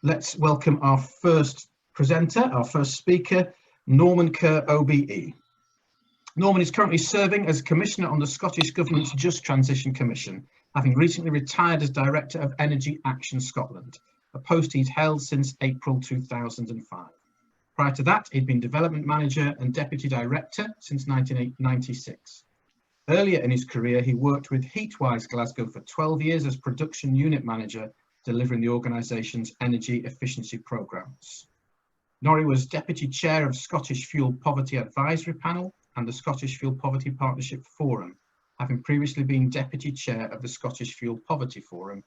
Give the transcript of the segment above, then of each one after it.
Let's welcome our first presenter, our first speaker, Norman Kerr, OBE. Norman is currently serving as Commissioner on the Scottish Government's Just Transition Commission, having recently retired as Director of Energy Action Scotland, a post he's held since April 2005. Prior to that, he'd been Development Manager and Deputy Director since 1996. Earlier in his career, he worked with Heatwise Glasgow for 12 years as Production Unit Manager, delivering the organisation's energy efficiency programmes. Norrie was Deputy Chair of Scottish Fuel Poverty Advisory Panel and the Scottish Fuel Poverty Partnership Forum, having previously been Deputy Chair of the Scottish Fuel Poverty Forum,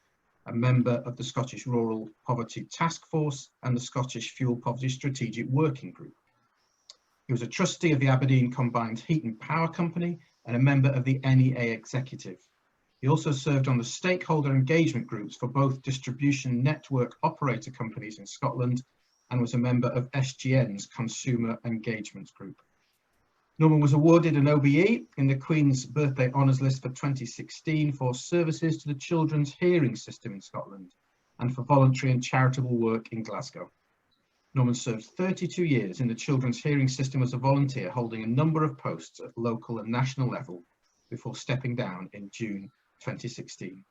a member of the Scottish Rural Poverty Task Force and the Scottish Fuel Poverty Strategic Working Group. He was a trustee of the Aberdeen Combined Heat and Power Company and a member of the NEA Executive. He also served on the stakeholder engagement groups for both distribution network operator companies in Scotland and was a member of SGN's Consumer Engagement Group. Norman was awarded an OBE in the Queen's Birthday Honours List for 2016 for services to the children's hearing system in Scotland and for voluntary and charitable work in Glasgow. Norman served 32 years in the children's hearing system as a volunteer, holding a number of posts at local and national level before stepping down in June 2016.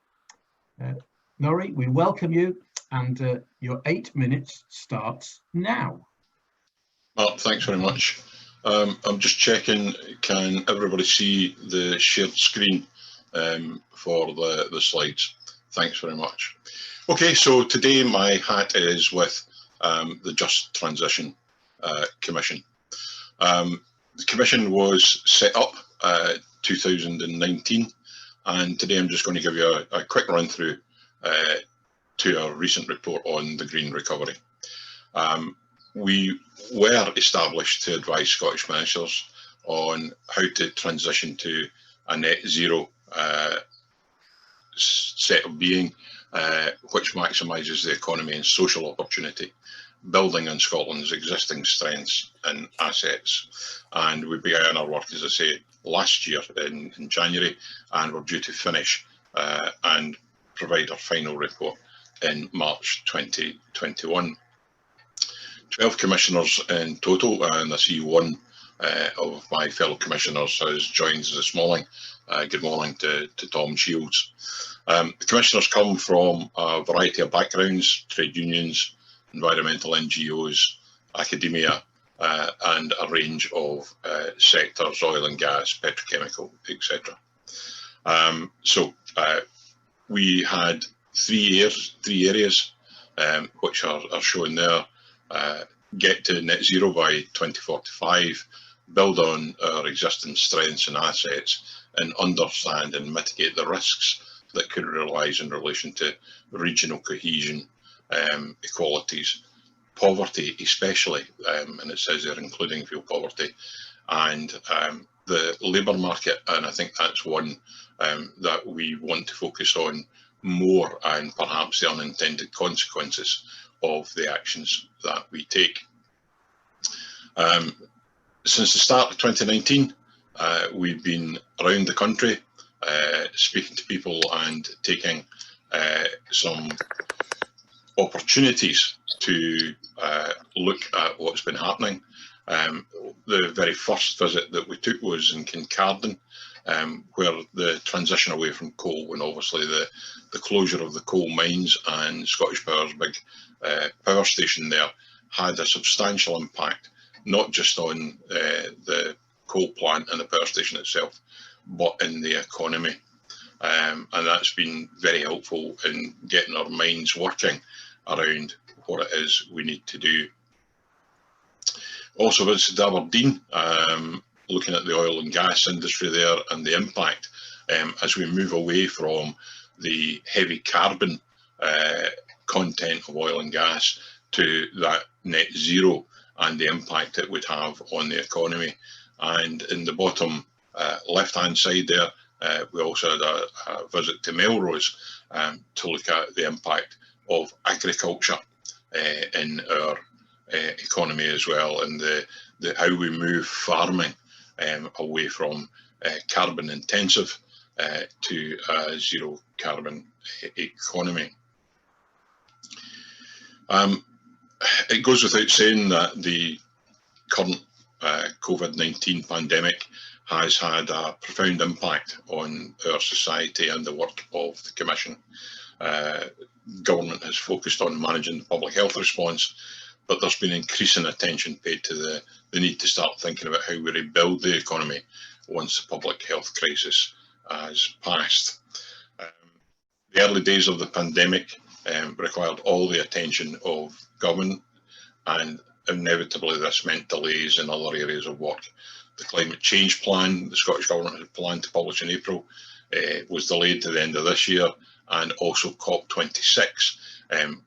Norrie, we welcome you, and your 8 minutes starts now. Mark, thanks very much. I'm just checking, can everybody see the shared screen for the slides? Thanks very much. Okay, so today my hat is with the Just Transition Commission. The Commission was set up 2019, and today I'm just going to give you a quick run through to our recent report on the green recovery. We were established to advise Scottish ministers on how to transition to a net zero set of being, which maximises the economy and social opportunity, building on Scotland's existing strengths and assets. And we began our work, as I say, last year in January, and we're due to finish and provide our final report in March 2021. 12 commissioners in total, and I see one of my fellow commissioners has joined us this morning. Good morning to Tom Shields. The commissioners come from a variety of backgrounds: trade unions, environmental NGOs, academia, and a range of sectors: oil and gas, petrochemical, etc. We had three areas which are shown there. Get to net zero by 2045, build on our existing strengths and assets, and understand and mitigate the risks that could arise in relation to regional cohesion, equalities, poverty especially, and it says there including fuel poverty, and the labour market. And I think that's one that we want to focus on more, and perhaps the unintended consequences of the actions that we take. Since the start of 2019, we've been around the country speaking to people and taking some opportunities to look at what's been happening. The very first visit that we took was in Kincardine, where the transition away from coal, and obviously the closure of the coal mines and Scottish Power's big power station there had a substantial impact, not just on the coal plant and the power station itself, but in the economy. And that's been very helpful in getting our minds working around what it is we need to do. Also visited Aberdeen, looking at the oil and gas industry there and the impact as we move away from the heavy carbon content of oil and gas to that net zero and the impact it would have on the economy. And in the bottom left hand side there, we also had a visit to Melrose to look at the impact of agriculture in our economy as well, and how we move farming away from carbon intensive to a zero carbon economy. It goes without saying that the current COVID-19 pandemic has had a profound impact on our society and the work of the Commission. Government has focused on managing the public health response, but there's been increasing attention paid to the need to start thinking about how we rebuild the economy once the public health crisis has passed. The early days of the pandemic required all the attention of government, and inevitably this meant delays in other areas of work. The climate change plan the Scottish Government had planned to publish in April was delayed to the end of this year, and also COP26,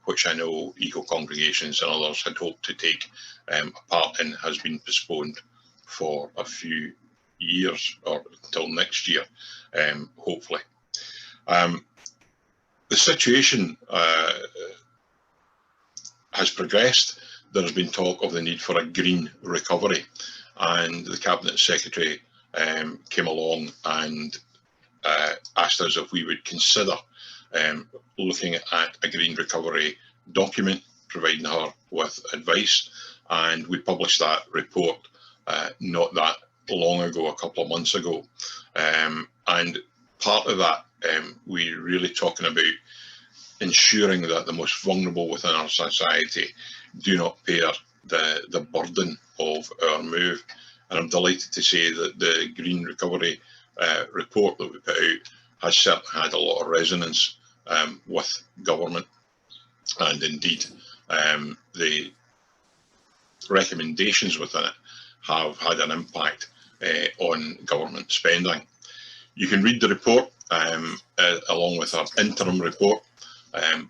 which I know eco-congregations and others had hoped to take a part in, has been postponed for a few years, or until next year, hopefully. The situation has progressed. There has been talk of the need for a green recovery, and the Cabinet Secretary came along and asked us if we would consider looking at a green recovery document, providing her with advice, and we published that report not that long ago, a couple of months ago, and part of that we're really talking about ensuring that the most vulnerable within our society do not bear the burden of our move. And I'm delighted to say that the Green Recovery report that we put out has certainly had a lot of resonance with government, and indeed the recommendations within it have had an impact on government spending. You can read the report along with our interim report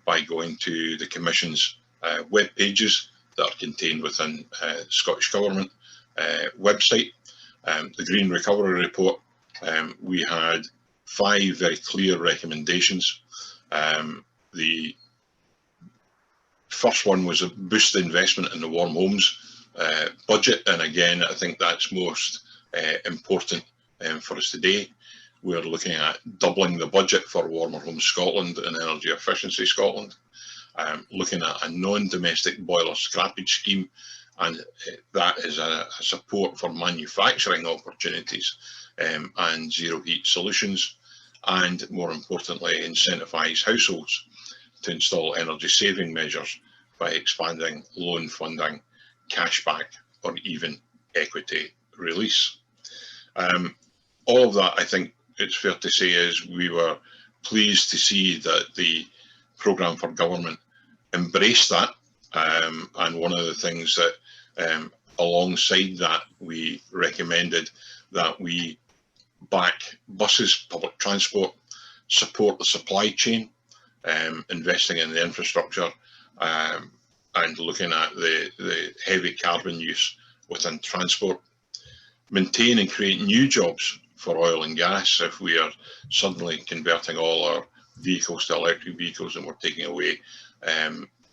by going to the Commission's web pages that are contained within the Scottish Government website. The Green Recovery Report, we had 5 very clear recommendations. The first one was a boost investment in the warm homes budget, and again I think that's most important for us today. We're looking at doubling the budget for Warmer Homes Scotland and Energy Efficiency Scotland, looking at a non-domestic boiler scrappage scheme, and that is a support for manufacturing opportunities and zero heat solutions, and more importantly incentivise households to install energy saving measures by expanding loan funding, cashback, or even equity release. All of that, I think it's fair to say, is we were pleased to see that the programme for government embraced that, and one of the things that alongside that we recommended that we back buses, public transport, support the supply chain, investing in the infrastructure, and looking at the heavy carbon use within transport, maintain and create new jobs for oil and gas. If we are suddenly converting all our vehicles to electric vehicles and we're taking away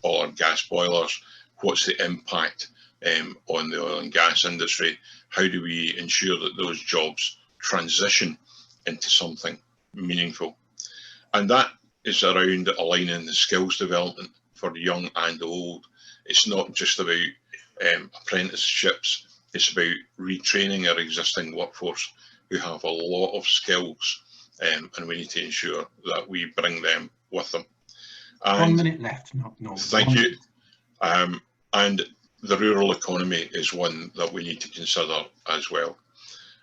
all our gas boilers, what's the impact on the oil and gas industry? How do we ensure that those jobs transition into something meaningful? And that is around aligning the skills development for young and old. It's not just about apprenticeships, it's about retraining our existing workforce who have a lot of skills, and we need to ensure that we bring them with them. And 1 minute left. No. Thank you. And the rural economy is one that we need to consider as well.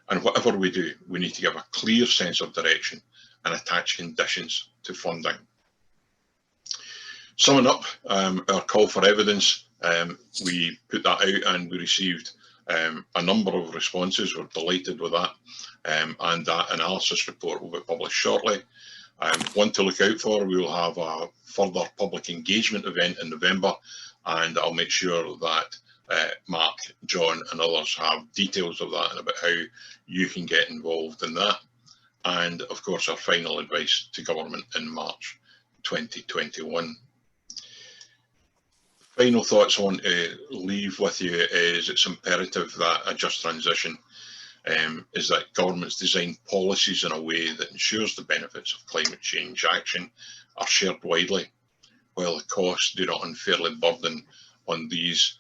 And whatever we do, we need to give a clear sense of direction and attach conditions to funding. Summing up our call for evidence, we put that out and we received a number of responses. We're delighted with that, and that analysis report will be published shortly. One to look out for, we will have a further public engagement event in November, and I'll make sure that Mark, John and others have details of that and about how you can get involved in that. And of course our final advice to government in March 2021. Final thoughts I want to leave with you is it's imperative that a just transition is that governments design policies in a way that ensures the benefits of climate change action are shared widely. while the costs do not unfairly burden on these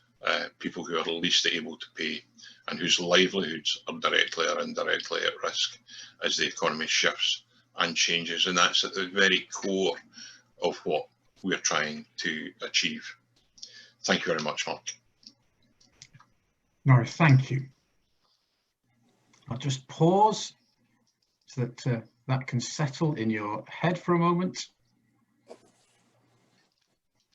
people who are least able to pay and whose livelihoods are directly or indirectly at risk as the economy shifts and changes. And that's at the very core of what we're trying to achieve. Thank you very much, Mark. Norrie, thank you. I'll just pause so that that can settle in your head for a moment.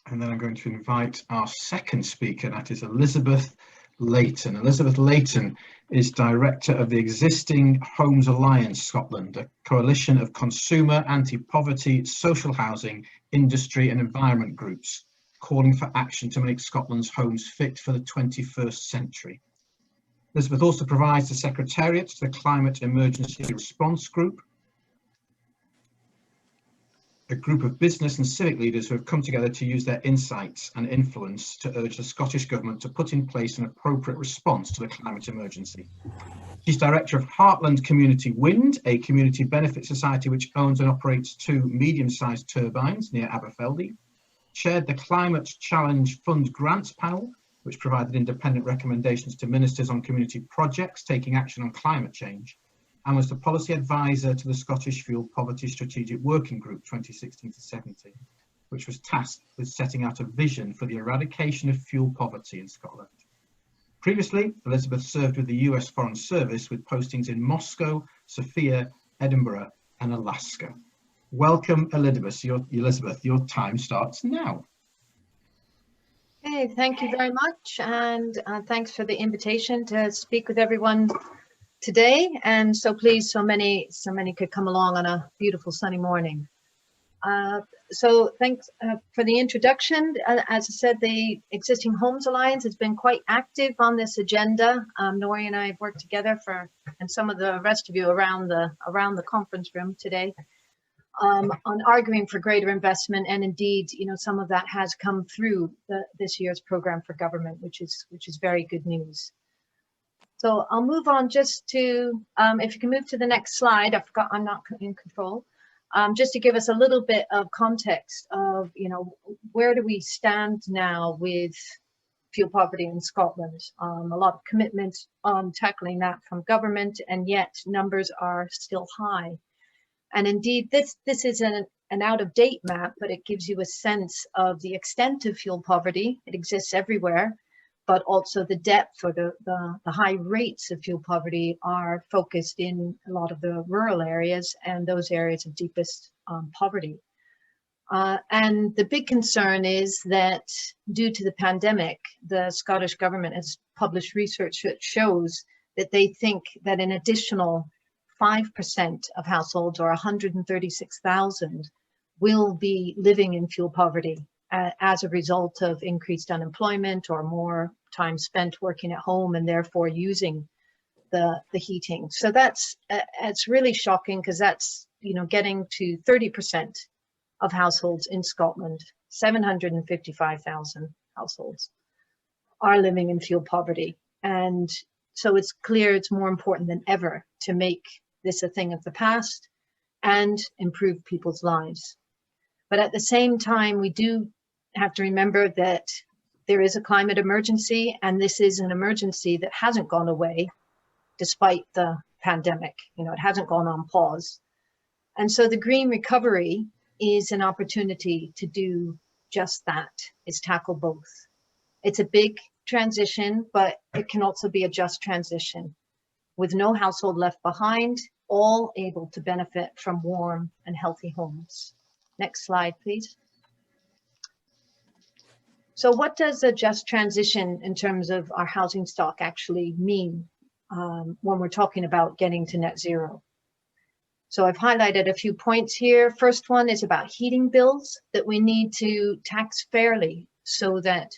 And then I'm going to invite our second speaker, that is Elizabeth Leighton. Elizabeth Leighton is Director of the Existing Homes Alliance Scotland, a coalition of consumer, anti-poverty, social housing, industry and environment groups, calling for action to make Scotland's homes fit for the 21st century. Elizabeth also provides the Secretariat to the Climate Emergency Response Group, a group of business and civic leaders who have come together to use their insights and influence to urge the Scottish Government to put in place an appropriate response to the climate emergency. She's Director of Heartland Community Wind, a community benefit society which owns and operates 2 medium-sized turbines near Aberfeldy, chaired the Climate Challenge Fund Grants Panel, which provided independent recommendations to ministers on community projects taking action on climate change, and was the policy advisor to the Scottish Fuel Poverty Strategic Working Group 2016 to 17, which was tasked with setting out a vision for the eradication of fuel poverty in Scotland. Previously, Elizabeth served with the US Foreign Service with postings in Moscow, Sofia, Edinburgh, and Alaska. Welcome, Elizabeth. Your time starts now. Hey, thank you very much, and thanks for the invitation to speak with everyone today. And so pleased so many could come along on a beautiful sunny morning. So thanks for the introduction. As I said, the Existing Homes Alliance has been quite active on this agenda. Norrie and I have worked together and some of the rest of you around the conference room today, on arguing for greater investment, and indeed, some of that has come through this year's program for government, which is very good news. So I'll move on just to, if you can move to the next slide. I forgot I'm not in control. Just to give us a little bit of context of, where do we stand now with fuel poverty in Scotland? A lot of commitment on tackling that from government, and yet numbers are still high. And indeed, this is an out-of-date map, but it gives you a sense of the extent of fuel poverty. It exists everywhere, but also the depth or the high rates of fuel poverty are focused in a lot of the rural areas and those areas of deepest poverty. And the big concern is that due to the pandemic, the Scottish Government has published research that shows that they think that an additional 5% of households, or 136,000, will be living in fuel poverty as a result of increased unemployment or more time spent working at home and therefore using the heating. So it's really shocking, because that's getting to 30% of households in Scotland. 755,000 households are living in fuel poverty, and so it's clear it's more important than ever to make this a thing of the past and improve people's lives. But at the same time, we do have to remember that there is a climate emergency, and this is an emergency that hasn't gone away despite the pandemic. It hasn't gone on pause. And so the green recovery is an opportunity to do just that, is tackle both. It's a big transition, but it can also be a just transition, with no household left behind, all able to benefit from warm and healthy homes. Next slide, please. So what does a just transition in terms of our housing stock actually mean when we're talking about getting to net zero? So I've highlighted a few points here. First one is about heating bills, that we need to tax fairly so that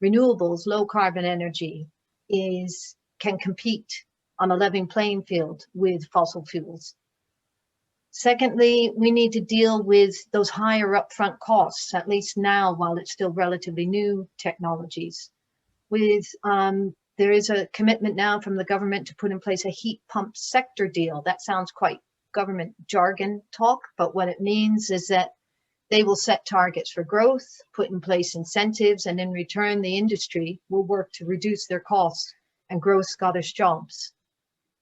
renewables, low carbon energy can compete on a level playing field with fossil fuels. Secondly, we need to deal with those higher upfront costs, at least now while it's still relatively new technologies. There is a commitment now from the government to put in place a heat pump sector deal. That sounds quite government jargon talk, but what it means is that They will set targets for growth, put in place incentives, and in return, the industry will work to reduce their costs and grow Scottish jobs.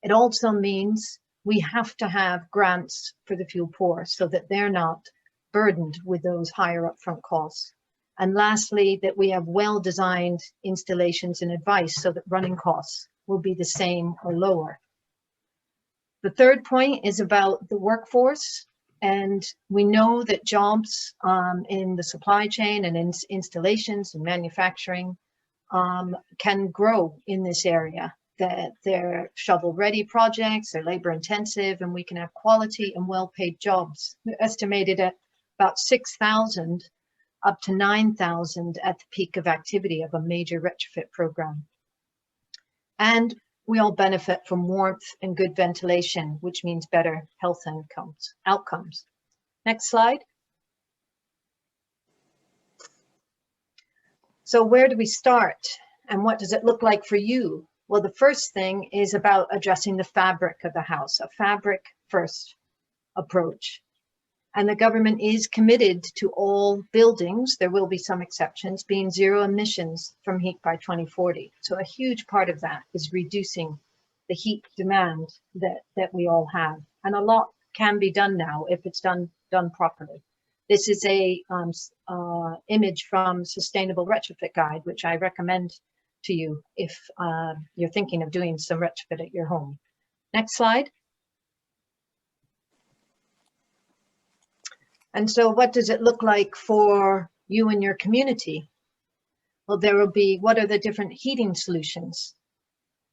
It also means we have to have grants for the fuel poor so that they're not burdened with those higher upfront costs. And lastly, that we have well-designed installations and advice so that running costs will be the same or lower. The third point is about the workforce. And we know that jobs in the supply chain and in installations and manufacturing can grow in this area. That they're shovel-ready projects, they're labor-intensive, and we can have quality and well-paid jobs. They're estimated at about 6,000 up to 9,000 at the peak of activity of a major retrofit program. And we all benefit from warmth and good ventilation, which means better health outcomes. Next slide. So where do we start? And what does it look like for you? Well, the first thing is about addressing the fabric of the house, a fabric first approach. And the government is committed to all buildings, there will be some exceptions, being zero emissions from heat by 2040. So a huge part of that is reducing the heat demand that we all have. And a lot can be done now if it's done properly. This is a image from Sustainable Retrofit Guide, which I recommend to you if you're thinking of doing some retrofit at your home. Next slide. And so what does it look like for you and your community? Well, there will be, what are the different heating solutions?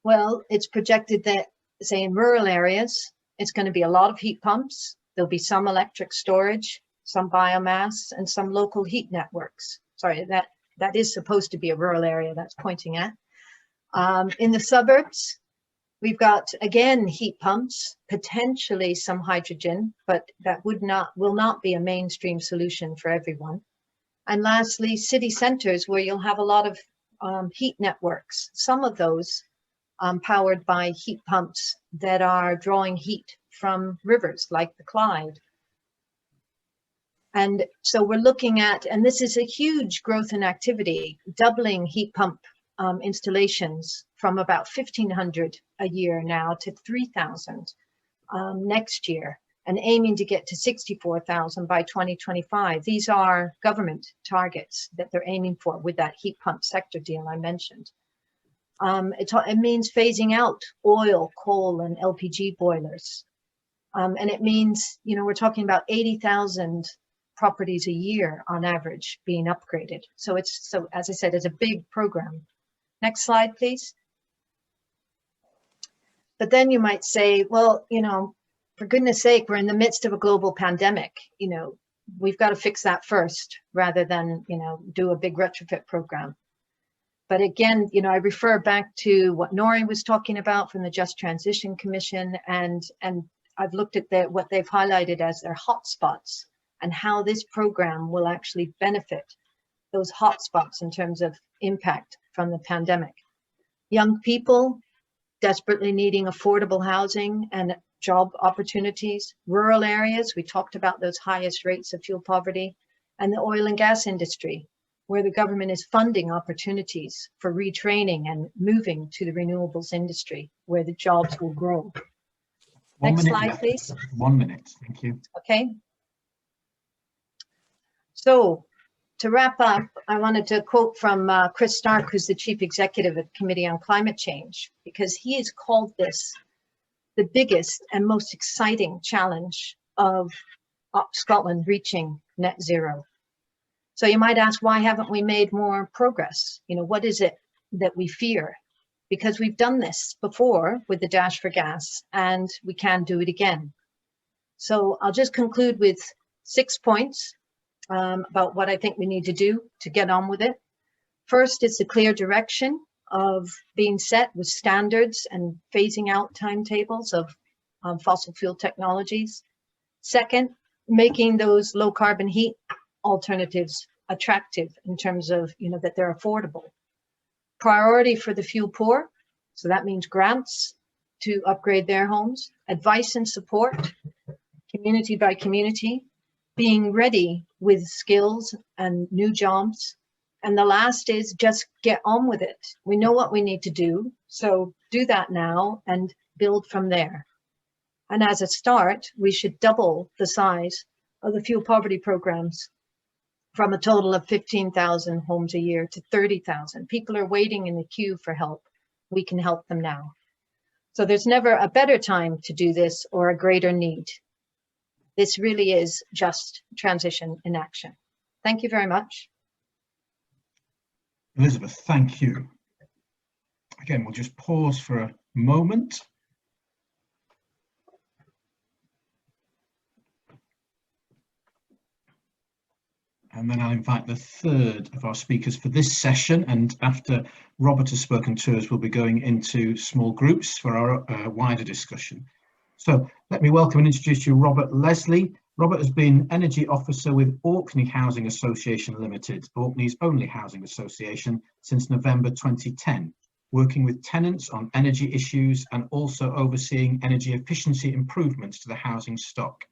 Well, it's projected that, say, in rural areas, it's going to be a lot of heat pumps. There'll be some electric storage, some biomass, and some local heat networks. Sorry, that is supposed to be a rural area that's pointing at. In the suburbs, we've got, again, heat pumps, potentially some hydrogen, but that will not be a mainstream solution for everyone. And lastly, city centers where you'll have a lot of heat networks, some of those powered by heat pumps that are drawing heat from rivers like the Clyde. And so we're looking at, and this is a huge growth in activity, doubling heat pump installations from about 1,500 a year now to 3,000 next year, and aiming to get to 64,000 by 2025. These are government targets that they're aiming for with that heat pump sector deal I mentioned. It means phasing out oil, coal, and LPG boilers. And it means, you know, we're talking about 80,000 properties a year on average being upgraded. So as I said, it's a big program. Next slide, please. But then you might say, well, you know, for goodness sake, we're in the midst of a global pandemic. You know, we've got to fix that first rather than, you know, do a big retrofit program. But again, you know, I refer back to what Norrie was talking about from the Just Transition Commission, and I've looked at what they've highlighted as their hotspots and how this program will actually benefit those hotspots in terms of impact from the pandemic. Young people desperately needing affordable housing and job opportunities. Rural areas, we talked about those highest rates of fuel poverty, and the oil and gas industry, where the government is funding opportunities for retraining and moving to the renewables industry, where the jobs will grow. Next slide, please. 1 minute, thank you. Okay. So to wrap up, I wanted to quote from Chris Stark, who's the Chief Executive of the Committee on Climate Change, because he has called this the biggest and most exciting challenge of Scotland reaching net zero. So you might ask, why haven't we made more progress? You know, what is it that we fear? Because we've done this before with the Dash for Gas, and we can do it again. So I'll just conclude with 6 points about what I think we need to do to get on with it. First is the clear direction of being set with standards and phasing out timetables of fossil fuel technologies. Second, making those low carbon heat alternatives attractive in terms of, you know, that they're affordable. Priority for the fuel poor, so that means grants to upgrade their homes, advice and support, community by community, being ready with skills and new jobs. And the last is just get on with it. We know what we need to do, so do that now and build from there. And as a start, we should double the size of the fuel poverty programs from a total of 15,000 homes a year to 30,000. People are waiting in the queue for help. We can help them now. So there's never a better time to do this or a greater need. This really is just transition in action. Thank you very much. Elizabeth, thank you. Again, we'll just pause for a moment. And then I'll invite the third of our speakers for this session. And after Robert has spoken to us, we'll be going into small groups for our wider discussion. So let me welcome and introduce you Robert Leslie. Robert has been Energy Officer with Orkney Housing Association Limited, Orkney's only housing association, since November 2010, working with tenants on energy issues and also overseeing energy efficiency improvements to the housing stock.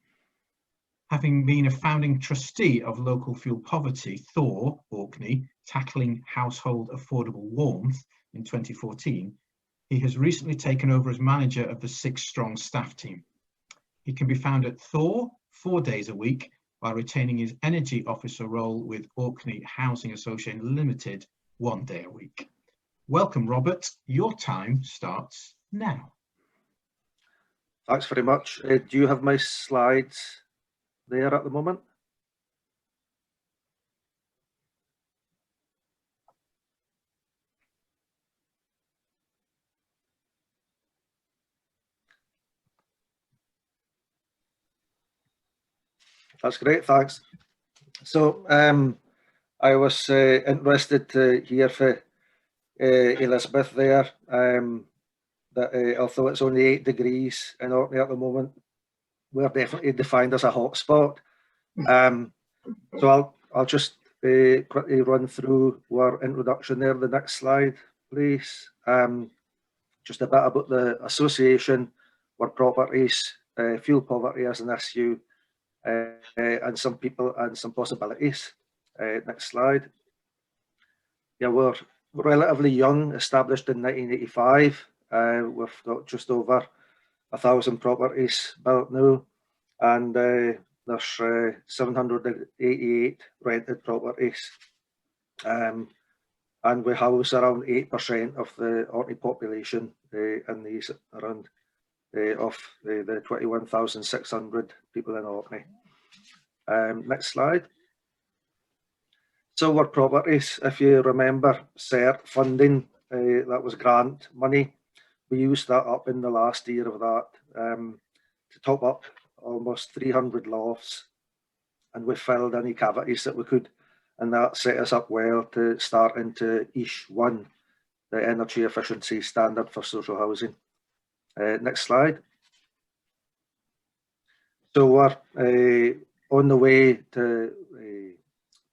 Having been a founding trustee of local fuel poverty, Thor, Orkney, tackling household affordable warmth in 2014, he has recently taken over as manager of the 6-strong staff team. He can be found at Thor 4 days a week while retaining his energy officer role with Orkney Housing Association Limited 1 day a week. Welcome, Robert. Your time starts now. Thanks very much. Do you have my slides there at the moment? That's great, thanks. So I was interested to hear from Elizabeth there that although it's only 8 degrees in Orkney at the moment, we're definitely defined as a hotspot. So I'll just quickly run through our introduction there. The next slide, please. Just a bit about the association, our properties, fuel poverty as an issue, and some people and some possibilities. Next slide. Yeah, we're relatively young, established in 1985. We've got just over 1,000 properties built now, and there's 788 rented properties, and we house around 8% of the Orkney population in these around of the 21,600 people in Orkney. Next slide. So our properties, if you remember CERT funding, that was grant money. We used that up in the last year of that to top up almost 300 lofts, and we filled any cavities that we could, and that set us up well to start into ISH 1, the energy efficiency standard for social housing. Next slide. So we're on the way to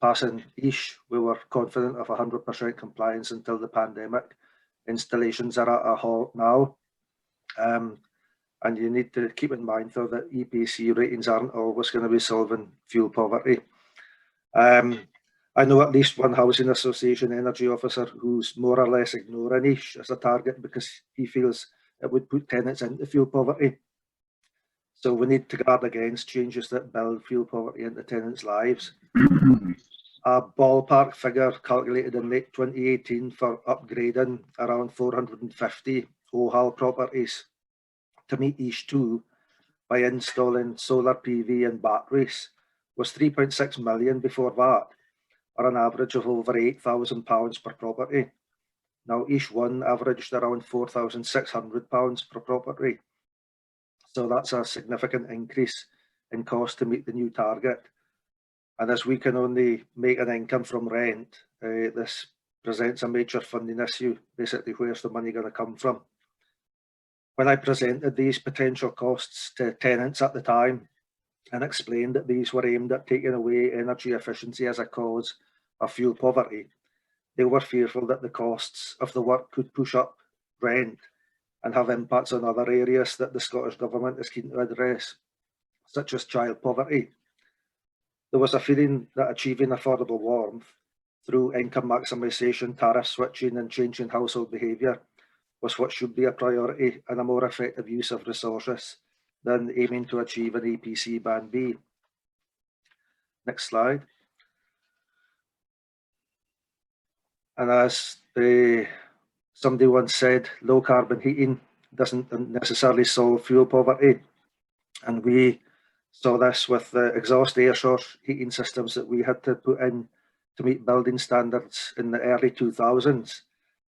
passing ISH. We were confident of 100% compliance until the pandemic. Installations are at a halt now. And you need to keep in mind though that EPC ratings aren't always going to be solving fuel poverty. I know at least one housing association energy officer who's more or less ignoring ISH as a target because he feels it would put tenants into fuel poverty. So we need to guard against changes that build fuel poverty into tenants' lives. A ballpark figure calculated in late 2018 for upgrading around 450 OHAL properties to meet ISH 2 by installing solar PV and batteries was 3.6 million before that, or an average of over £8,000 per property. Now ISH 1 averaged around £4,600 per property. So that's a significant increase in cost to meet the new target. And as we can only make an income from rent, this presents a major funding issue. Basically, where's the money going to come from? When I presented these potential costs to tenants at the time and explained that these were aimed at taking away energy efficiency as a cause of fuel poverty, they were fearful that the costs of the work could push up rent and have impacts on other areas that the Scottish Government is keen to address, such as child poverty. There was a feeling that achieving affordable warmth through income maximisation, tariff switching and changing household behaviour was what should be a priority and a more effective use of resources than aiming to achieve an APC Band B. Next slide. And as somebody once said, low carbon heating doesn't necessarily solve fuel poverty. And we saw this with the exhaust air source heating systems that we had to put in to meet building standards in the early 2000s.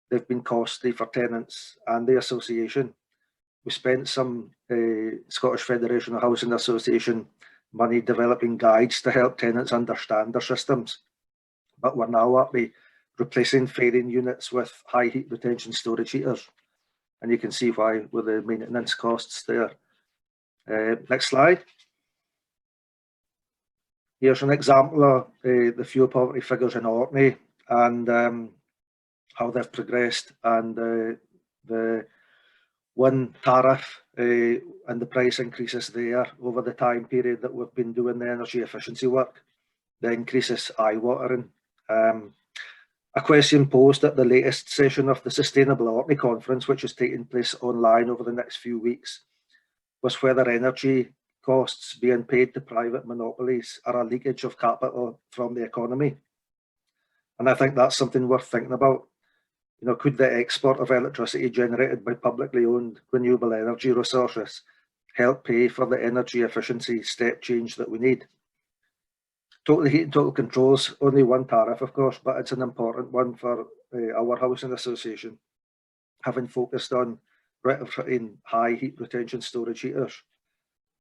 They've been costly for tenants and the association. We spent some Scottish Federation of Housing Association money developing guides to help tenants understand their systems. But we're now up to replacing fairing units with high heat retention storage heaters. And you can see why with the maintenance costs there. Next slide. Here's an example of the fuel poverty figures in Orkney and how they've progressed, and the one tariff and the price increases there over the time period that we've been doing the energy efficiency work. The increase is eye-watering. A question posed at the latest session of the Sustainable Orkney Conference, which is taking place online over the next few weeks, was whether energy costs being paid to private monopolies are a leakage of capital from the economy. And I think that's something worth thinking about. You know, could the export of electricity generated by publicly owned renewable energy resources help pay for the energy efficiency step change that we need? Total heat and total controls, only one tariff, of course, but it's an important one for our housing association, having focused on retrofitting high heat retention storage heaters.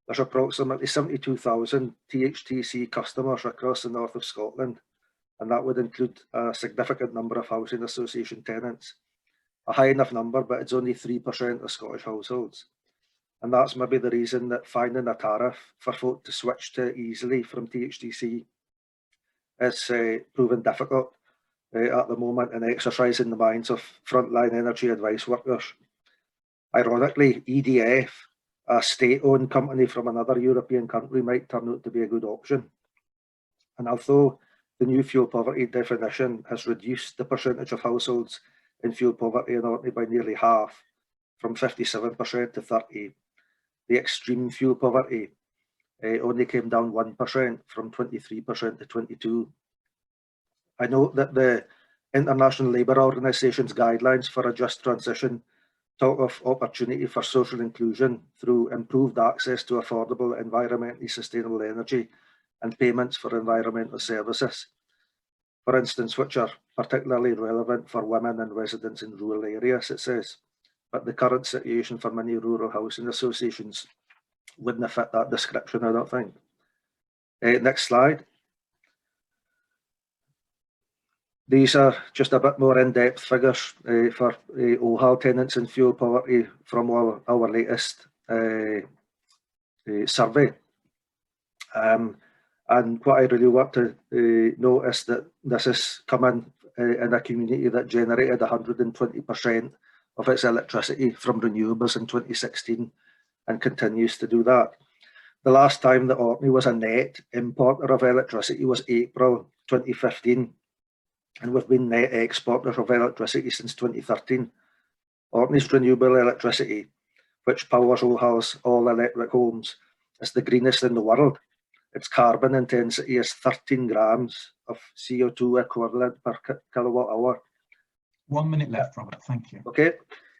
There's approximately 72,000 THTC customers across the north of Scotland, and that would include a significant number of housing association tenants. A high enough number, but it's only 3% of Scottish households. And that's maybe the reason that finding a tariff for folk to switch to easily from THTC is proven difficult at the moment and exercising the minds of frontline energy advice workers. Ironically, EDF, a state-owned company from another European country, might turn out to be a good option. And although the new fuel poverty definition has reduced the percentage of households in fuel poverty in Orkney by nearly half, from 57% to 30%, the extreme fuel poverty only came down 1% from 23% to 22%. I note that the International Labour Organisation's guidelines for a just transition talk of opportunity for social inclusion through improved access to affordable, environmentally sustainable energy and payments for environmental services, for instance, which are particularly relevant for women and residents in rural areas, it says. But the current situation for many rural housing associations wouldn't fit that description, I don't think. Next slide. These are just a bit more in-depth figures for OHAL tenants in fuel poverty from our latest survey. And what I really want to notice that this is coming in a community that generated 120% of its electricity from renewables in 2016 and continues to do that. The last time that Orkney was a net importer of electricity was April 2015, and we've been net exporters of electricity since 2013. Orkney's renewable electricity, which powers OHAL's all-electric homes, is the greenest in the world. Its carbon intensity is 13 grams of CO2 equivalent per kilowatt hour. 1 minute left, Robert, thank you. Okay,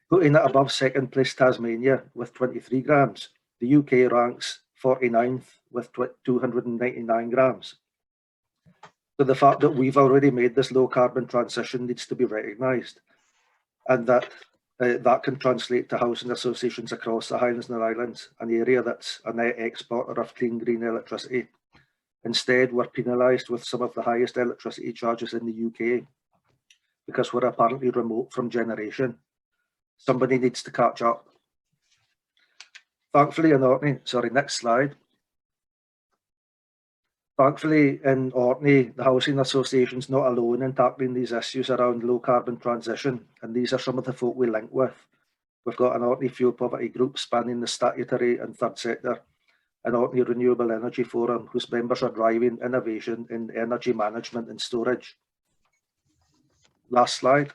putting it above second place Tasmania with 23 grams. The UK ranks 49th with 299 grams. So the fact that we've already made this low carbon transition needs to be recognised, and that that can translate to housing associations across the Highlands and Islands, an area that's a net exporter of clean green electricity. Instead, we're penalised with some of the highest electricity charges in the UK because we're apparently remote from generation. Somebody needs to catch up. Thankfully in Orkney, sorry, next slide. Thankfully in Orkney, the housing association's not alone in tackling these issues around low carbon transition, and these are some of the folk we link with. We've got an Orkney fuel poverty group spanning the statutory and third sector, an Orkney Renewable Energy Forum whose members are driving innovation in energy management and storage. Last slide.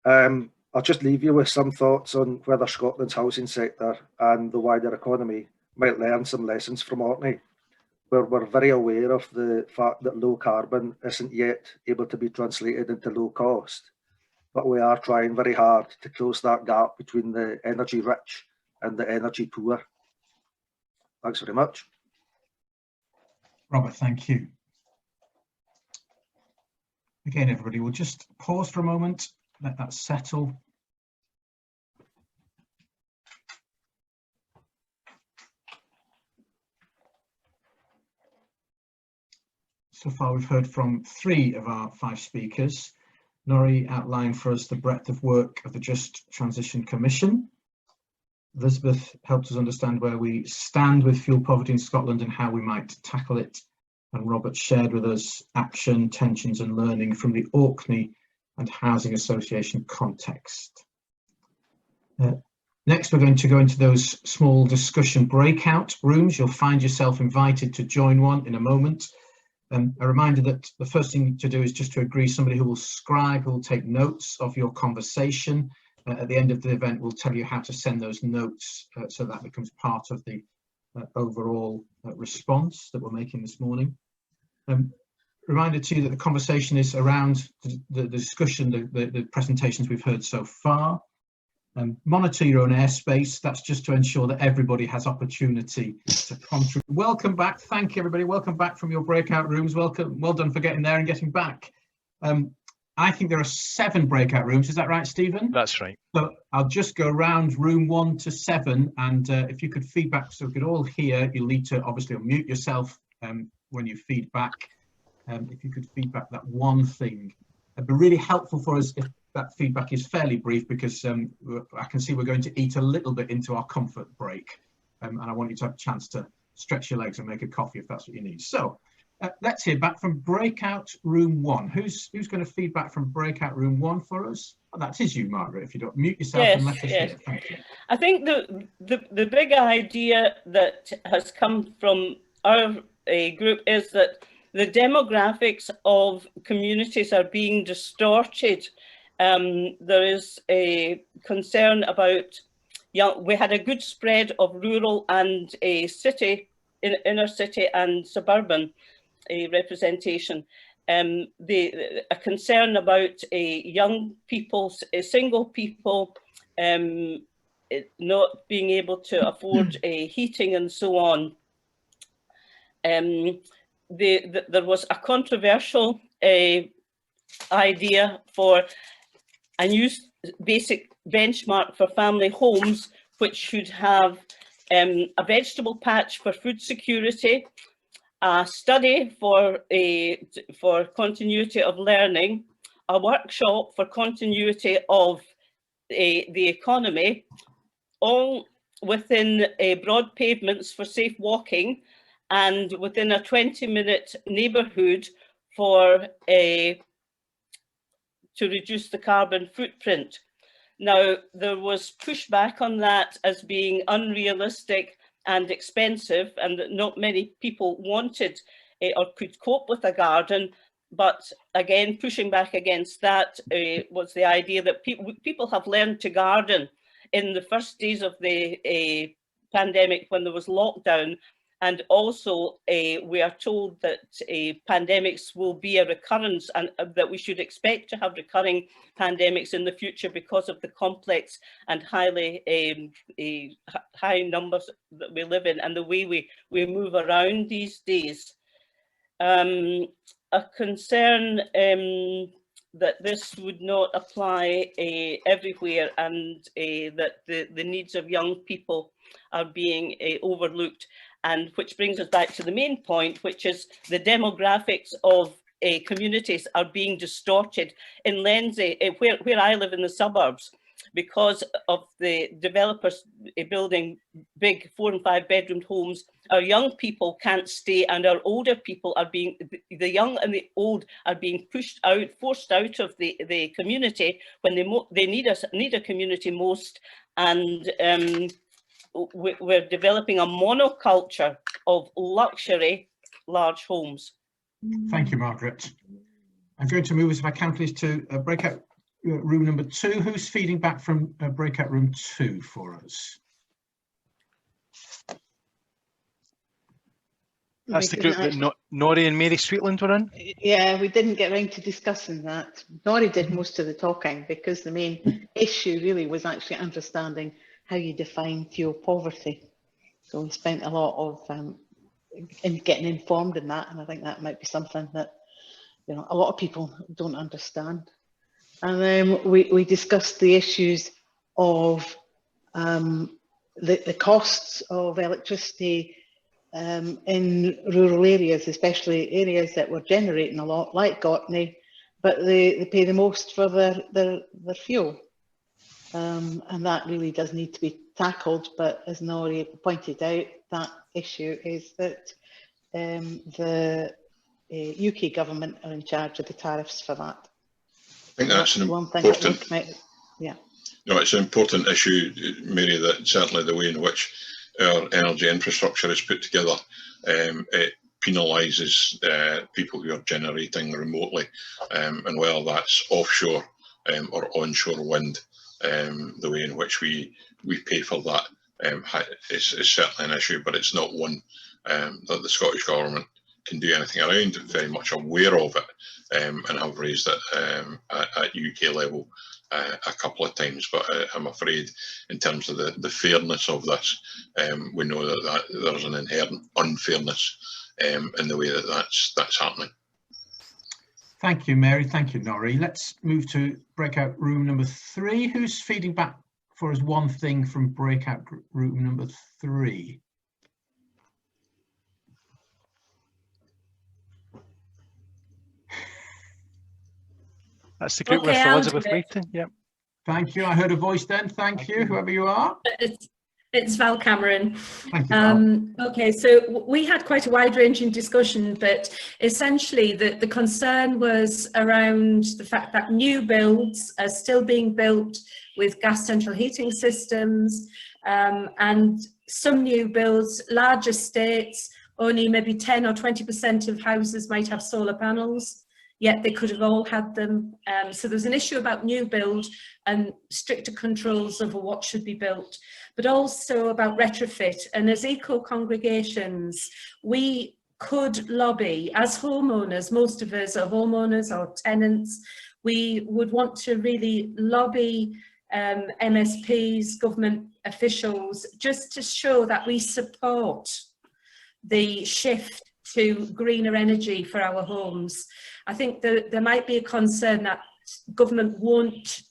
I'll just leave you with some thoughts on whether Scotland's housing sector and the wider economy might learn some lessons from Orkney. We're very aware of the fact that low carbon isn't yet able to be translated into low cost, but we are trying very hard to close that gap between the energy rich and the energy poor. Thanks very much. Robert, thank you. Again, everybody, we'll just pause for a moment, let that settle. So far, we've heard from 3 of our 5 speakers. Norrie outlined for us the breadth of work of the Just Transition Commission. Elizabeth helped us understand where we stand with fuel poverty in Scotland and how we might tackle it. And Robert shared with us action, tensions and learning from the Orkney and Housing Association context. Next, we're going to go into those small discussion breakout rooms. You'll find yourself invited to join one in a moment. A reminder that the first thing to do is just to agree somebody who will scribe, who will take notes of your conversation. At the end of the event, we'll tell you how to send those notes so that becomes part of the overall response that we're making this morning. Reminder to you that the conversation is around the discussion, the presentations we've heard so far. Monitor your own airspace. That's just to ensure that everybody has opportunity to contribute. Welcome back. Thank you, everybody. Welcome back from your breakout rooms. Welcome. Well done for getting there and getting back. I think there are 7 breakout rooms. Is that right, Stephen? That's right. So I'll just go around room 1 to 7, and if you could feedback so we could all hear, you'll need to obviously unmute yourself when you feedback. If you could feedback that one thing, it'd be really helpful for us if that feedback is fairly brief, because I can see we're going to eat a little bit into our comfort break, and I want you to have a chance to stretch your legs and make a coffee if that's what you need. So let's hear back from breakout room 1. Who's going to feedback from breakout room 1 for us? Oh, that is you, Margaret. If you don't mute yourself and let us hear. Thank you. I think the big idea that has come from our group is that the demographics of communities are being distorted. There is a concern about we had a good spread of rural and city, inner city and suburban representation. A concern about young people, single people not being able to afford heating and so on. There was a controversial idea for a new basic benchmark for family homes, which should have a vegetable patch for food security, a study for continuity of learning, a workshop for continuity of the economy, all within broad pavements for safe walking and within a 20-minute neighbourhood for to reduce the carbon footprint. Now, there was pushback on that as being unrealistic and expensive, and that not many people wanted or could cope with a garden. But again, pushing back against that was the idea that people have learned to garden in the first days of the pandemic when there was lockdown. And also we are told that pandemics will be a recurrence, and that we should expect to have recurring pandemics in the future because of the complex and highly high numbers that we live in and the way we move around these days. A concern that this would not apply everywhere, and that the needs of young people are being overlooked. And which brings us back to the main point, which is the demographics of communities are being distorted. In Lenzie, where I live in the suburbs, because of the developers building big 4- and 5-bedroom homes, our young people can't stay, and our older people are being, the young and the old are being pushed out, forced out of the community when they need a community most. And we're developing a monoculture of luxury large homes. Thank you, Margaret. I'm going to move us, if I can please, to breakout room number 2. Who's feeding back from breakout room 2 for us? That's the group that Norrie and Mary Sweetland were in? Yeah, we didn't get around to discussing that. Norrie did most of the talking because the main issue really was actually understanding how you define fuel poverty. So we spent a lot of in getting informed in that, and I think that might be something that, you know, a lot of people don't understand. And then we discussed the issues of the costs of electricity in rural areas, especially areas that were generating a lot, like Orkney, but they pay the most for their fuel. And that really does need to be tackled, but as Norrie pointed out, that issue is that the UK government are in charge of the tariffs for that. I think that's an one thing important, yeah. No, it's an important issue, Mary, that certainly the way in which our energy infrastructure is put together, it penalises people who are generating remotely, and whether that's offshore or onshore wind, the way in which we pay for that is certainly an issue, but it's not one that the Scottish Government can do anything around. Very much aware of it, and have raised it at UK level a couple of times, but I'm afraid in terms of the fairness of this, we know that there's an inherent unfairness in the way that that's happening. Thank you, Mary. Thank you, Norrie. Let's move to breakout room number 3. Who's feeding back for us one thing from breakout room number 3? That's the group with Elizabeth Leighton. Yep. Thank you. I heard a voice then. Thank you, whoever you are. It's Val Cameron. Thank you, Val. Okay, so we had quite a wide-ranging discussion, but essentially the concern was around the fact that new builds are still being built with gas central heating systems, and some new builds, large estates, only maybe 10 or 20% of houses might have solar panels, yet they could have all had them. So there's an issue about new build and stricter controls over what should be built, but also about retrofit. And as eco-congregations, we could lobby, as homeowners, most of us are homeowners or tenants, we would want to really lobby MSPs, government officials, just to show that we support the shift to greener energy for our homes. I think there might be a concern that government won't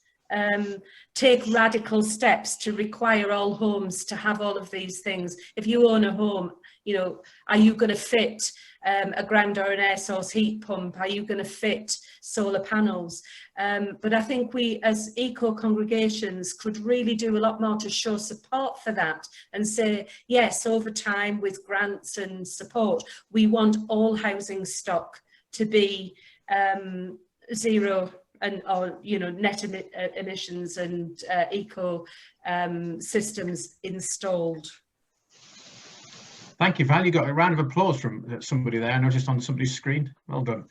take radical steps to require all homes to have all of these things. If you own a home, you know, are you going to fit a ground or an air source heat pump? Are you going to fit solar panels? But I think we as eco-congregations could really do a lot more to show support for that and say, yes, over time with grants and support, we want all housing stock to be zero and or net emissions and eco systems installed. Thank you, Val. You got a round of applause from somebody there. I noticed on somebody's screen. Well done.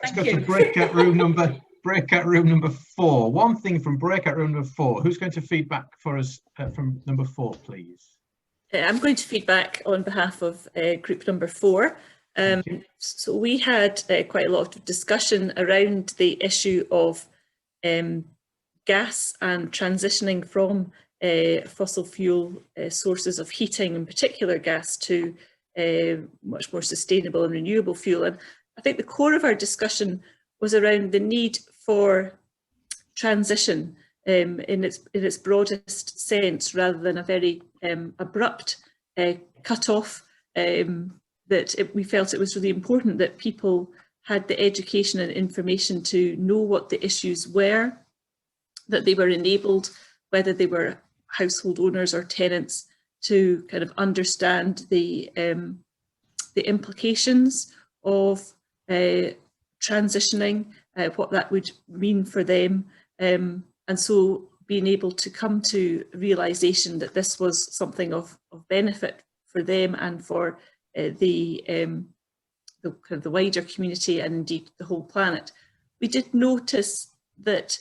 Let's go to breakout room number 4. One thing from breakout room number 4. Who's going to feedback for us from number 4, please? I'm going to feedback on behalf of group number 4. So we had quite a lot of discussion around the issue of gas and transitioning from fossil fuel sources of heating, in particular gas, to much more sustainable and renewable fuel. And I think the core of our discussion was around the need for transition in its broadest sense, rather than a very abrupt cut-off. We felt it was really important that people had the education and information to know what the issues were, that they were enabled, whether they were household owners or tenants, to kind of understand the implications of transitioning, what that would mean for them. And so being able to come to realisation that this was something of benefit for them and for the kind of the wider community and indeed the whole planet. We did notice that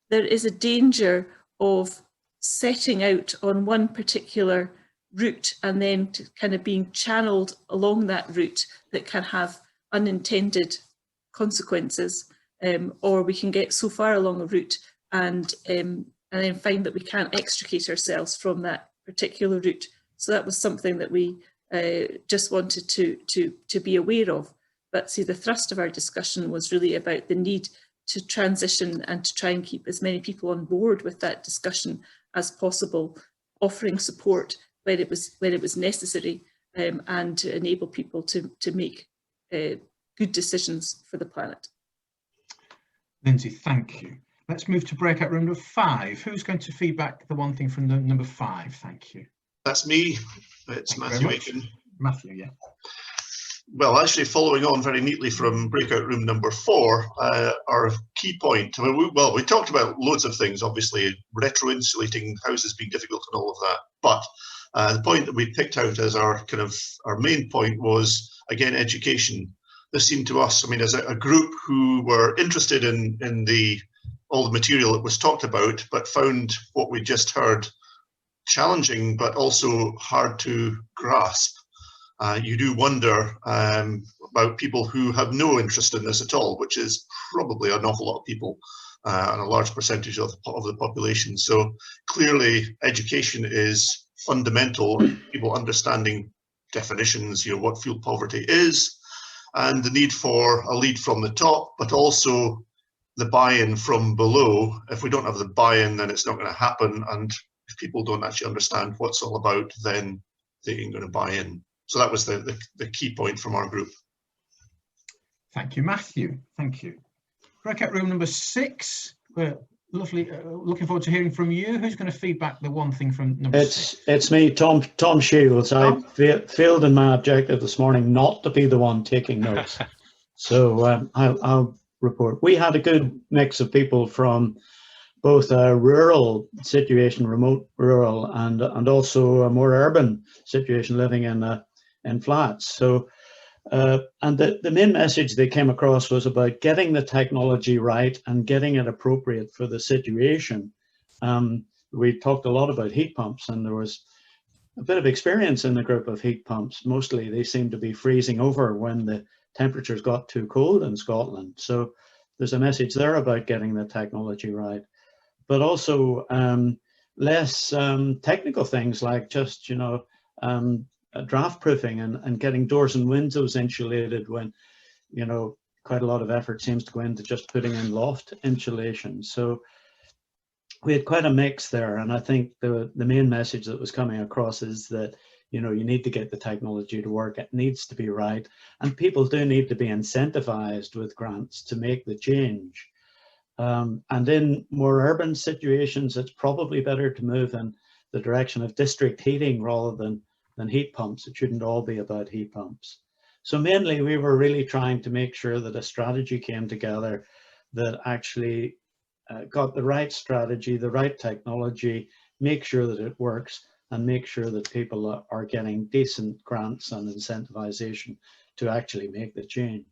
there is a danger of setting out on one particular route and then kind of being channeled along that route that can have unintended consequences, or we can get so far along a route and then find that we can't extricate ourselves from that particular route. So that was something that we just wanted to be aware of. But see, the thrust of our discussion was really about the need to transition and to try and keep as many people on board with that discussion as possible, offering support when it was necessary, and to enable people to make good decisions for the planet. Lindsay, thank you. Let's move to breakout room number 5. Who's going to feedback the one thing from the number 5? Thank you. That's me. It's Matthew Aiken. Matthew, yeah. Well, actually, following on very neatly from breakout room number 4, our key point. I mean, we talked about loads of things, obviously, retro-insulating houses being difficult and all of that. But the point that we picked out as our main point was, again, education. This seemed to us, I mean, as a group who were interested in all the material that was talked about, but found what we just heard challenging, but also hard to grasp. You do wonder about people who have no interest in this at all, which is probably an awful lot of people and a large percentage of the population. So clearly education is fundamental, people understanding definitions, what fuel poverty is, and the need for a lead from the top, but also the buy-in from below. If we don't have the buy-in, then it's not going to happen. And if people don't actually understand what it's all about, then they ain't going to buy in. So that was the key point from our group. Thank you, Matthew. Thank you. Breakout room number 6. We're lovely. Looking forward to hearing from you. Who's going to feedback the one thing from number 6? It's me, Tom Shields. I failed in my objective this morning not to be the one taking notes. So I'll report. We had a good mix of people from both a rural situation, remote rural, and also a more urban situation, living in flats. So and the main message they came across was about getting the technology right and getting it appropriate for the situation. We talked a lot about heat pumps, and there was a bit of experience in the group of heat pumps. Mostly they seemed to be freezing over when the temperatures got too cold in Scotland. So there's a message there about getting the technology right, but also less technical things like just, draft proofing and getting doors and windows insulated when, quite a lot of effort seems to go into just putting in loft insulation. So we had quite a mix there. And I think the main message that was coming across is that, you need to get the technology to work. It needs to be right. And people do need to be incentivized with grants to make the change. And in more urban situations, it's probably better to move in the direction of district heating rather than heat pumps. It shouldn't all be about heat pumps. So mainly we were really trying to make sure that a strategy came together that actually got the right strategy, the right technology, make sure that it works, and make sure that people are getting decent grants and incentivization to actually make the change.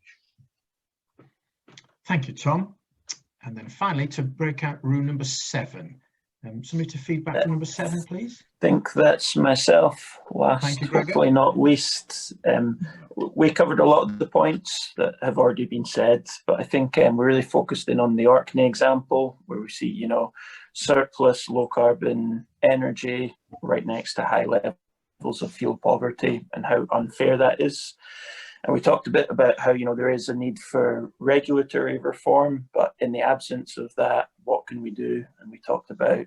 Thank you, Tom. And then finally to breakout room number 7. Somebody to feedback to number 7, please. I think that's myself last. Thank you, Gregor. Hopefully not least. We covered a lot of the points that have already been said, but I think we're really focused in on the Orkney example, where we see, surplus low carbon energy right next to high levels of fuel poverty and how unfair that is. And we talked a bit about how, there is a need for regulatory reform, but in the absence of that, what can we do? And we talked about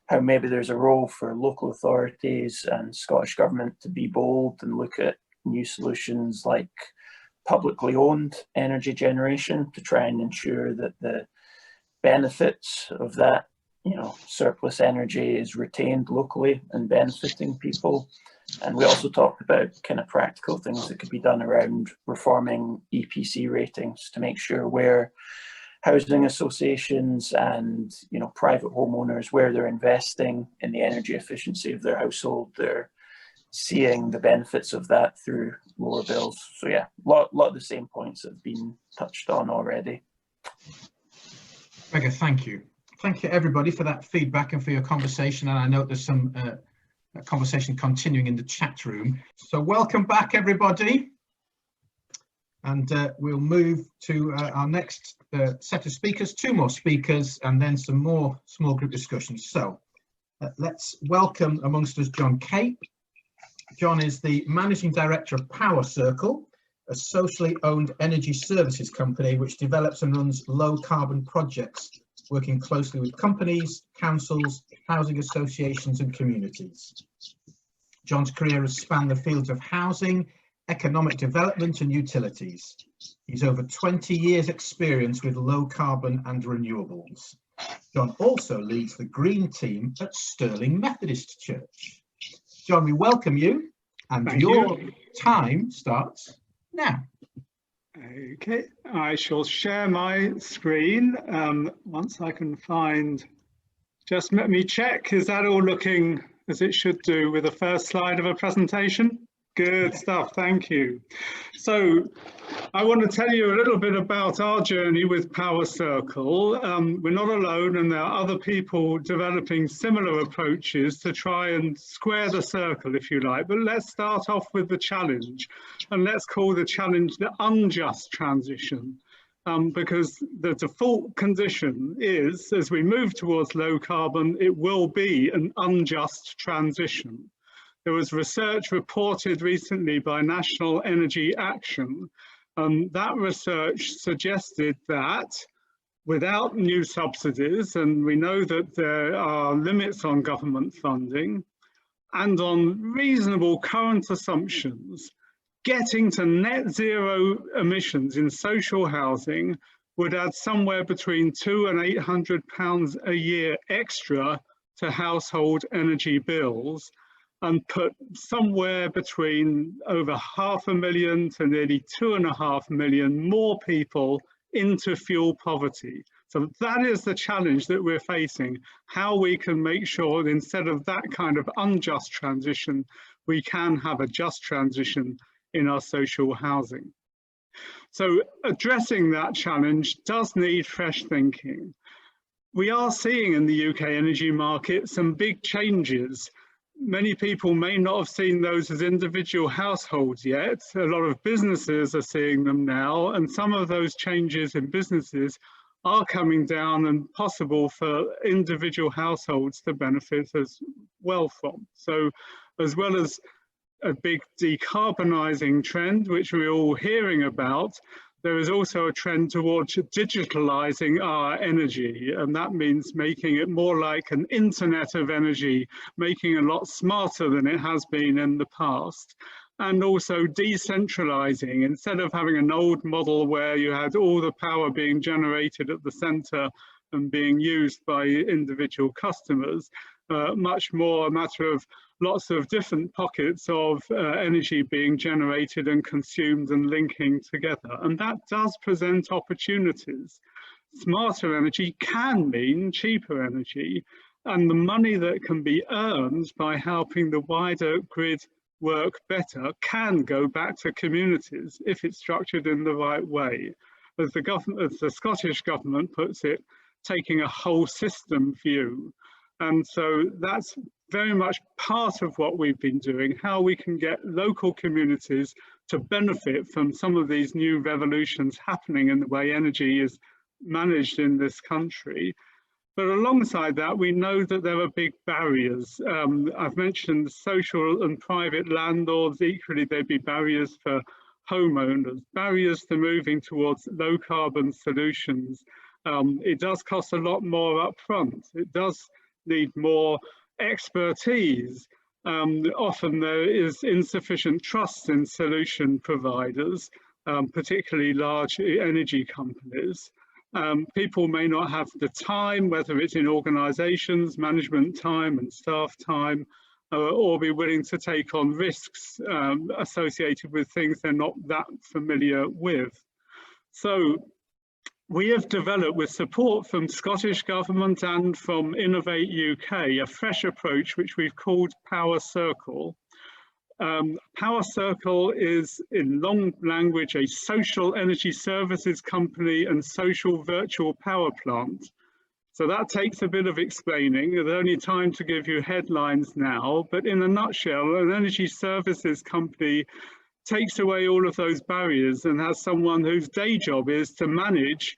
how maybe there's a role for local authorities and Scottish Government to be bold and look at new solutions like publicly owned energy generation to try and ensure that the benefits of that, surplus energy is retained locally and benefiting people. And we also talked about kind of practical things that could be done around reforming EPC ratings to make sure where housing associations and private homeowners, where they're investing in the energy efficiency of their household, they're seeing the benefits of that through lower bills. So yeah, a lot of the same points have been touched on already. Gregor, thank you. Thank you everybody for that feedback and for your conversation. And I know there's some conversation continuing in the chat room. So welcome back everybody. And we'll move to our next set of speakers, 2 more speakers, and then some more small group discussions. So let's welcome amongst us John Cape. John is the Managing Director of Power Circle, a socially owned energy services company which develops and runs low carbon projects, working closely with companies, councils, housing associations and communities. John's career has spanned the fields of housing, economic development and utilities. He's over 20 years experience with low carbon and renewables. John also leads the green team at Stirling Methodist Church. John, we welcome you, and your time starts now. Okay, I shall share my screen once I can find, just let me check, is that all looking as it should do with the first slide of a presentation? Good stuff, thank you. So I want to tell you a little bit about our journey with Power Circle. We're not alone, and there are other people developing similar approaches to try and square the circle, if you like. But let's start off with the challenge, and let's call the challenge the unjust transition. Because the default condition is, as we move towards low carbon, it will be an unjust transition. There was research reported recently by National Energy Action. That research suggested that without new subsidies, and we know that there are limits on government funding, and on reasonable current assumptions, getting to net zero emissions in social housing would add somewhere between £200 and £800 a year extra to household energy bills, and put somewhere between over 500,000 to nearly 2.5 million more people into fuel poverty. So that is the challenge that we're facing, how we can make sure that instead of that kind of unjust transition, we can have a just transition in our social housing. So addressing that challenge does need fresh thinking. We are seeing in the UK energy market some big changes. Many people may not have seen those as individual households yet. A lot of businesses are seeing them now, and some of those changes in businesses are coming down and possible for individual households to benefit as well from. So as well as a big decarbonising trend, which we're all hearing about, there is also a trend towards digitalising our energy, and that means making it more like an internet of energy, making it a lot smarter than it has been in the past, and also decentralising. Instead of having an old model where you had all the power being generated at the centre and being used by individual customers, much more a matter of lots of different pockets of energy being generated and consumed and linking together. And that does present opportunities. Smarter energy can mean cheaper energy, and the money that can be earned by helping the wider grid work better can go back to communities if it's structured in the right way. As the Scottish government puts it, taking a whole system view. And so that's very much part of what we've been doing, how we can get local communities to benefit from some of these new revolutions happening in the way energy is managed in this country. But alongside that, we know that there are big barriers. I've mentioned social and private landlords. Equally, there'd be barriers for homeowners, barriers to moving towards low carbon solutions. It does cost a lot more upfront. It does need more expertise. Often there is insufficient trust in solution providers, particularly large energy companies. People may not have the time, whether it's in organisations, management time and staff time, or be willing to take on risks associated with things they're not that familiar with. So we have developed, with support from Scottish Government and from Innovate UK, a fresh approach which we've called Power Circle. Power Circle is, in long language, a social energy services company and social virtual power plant. So that takes a bit of explaining. There's only time to give you headlines now, but in a nutshell, an energy services company takes away all of those barriers and has someone whose day job is to manage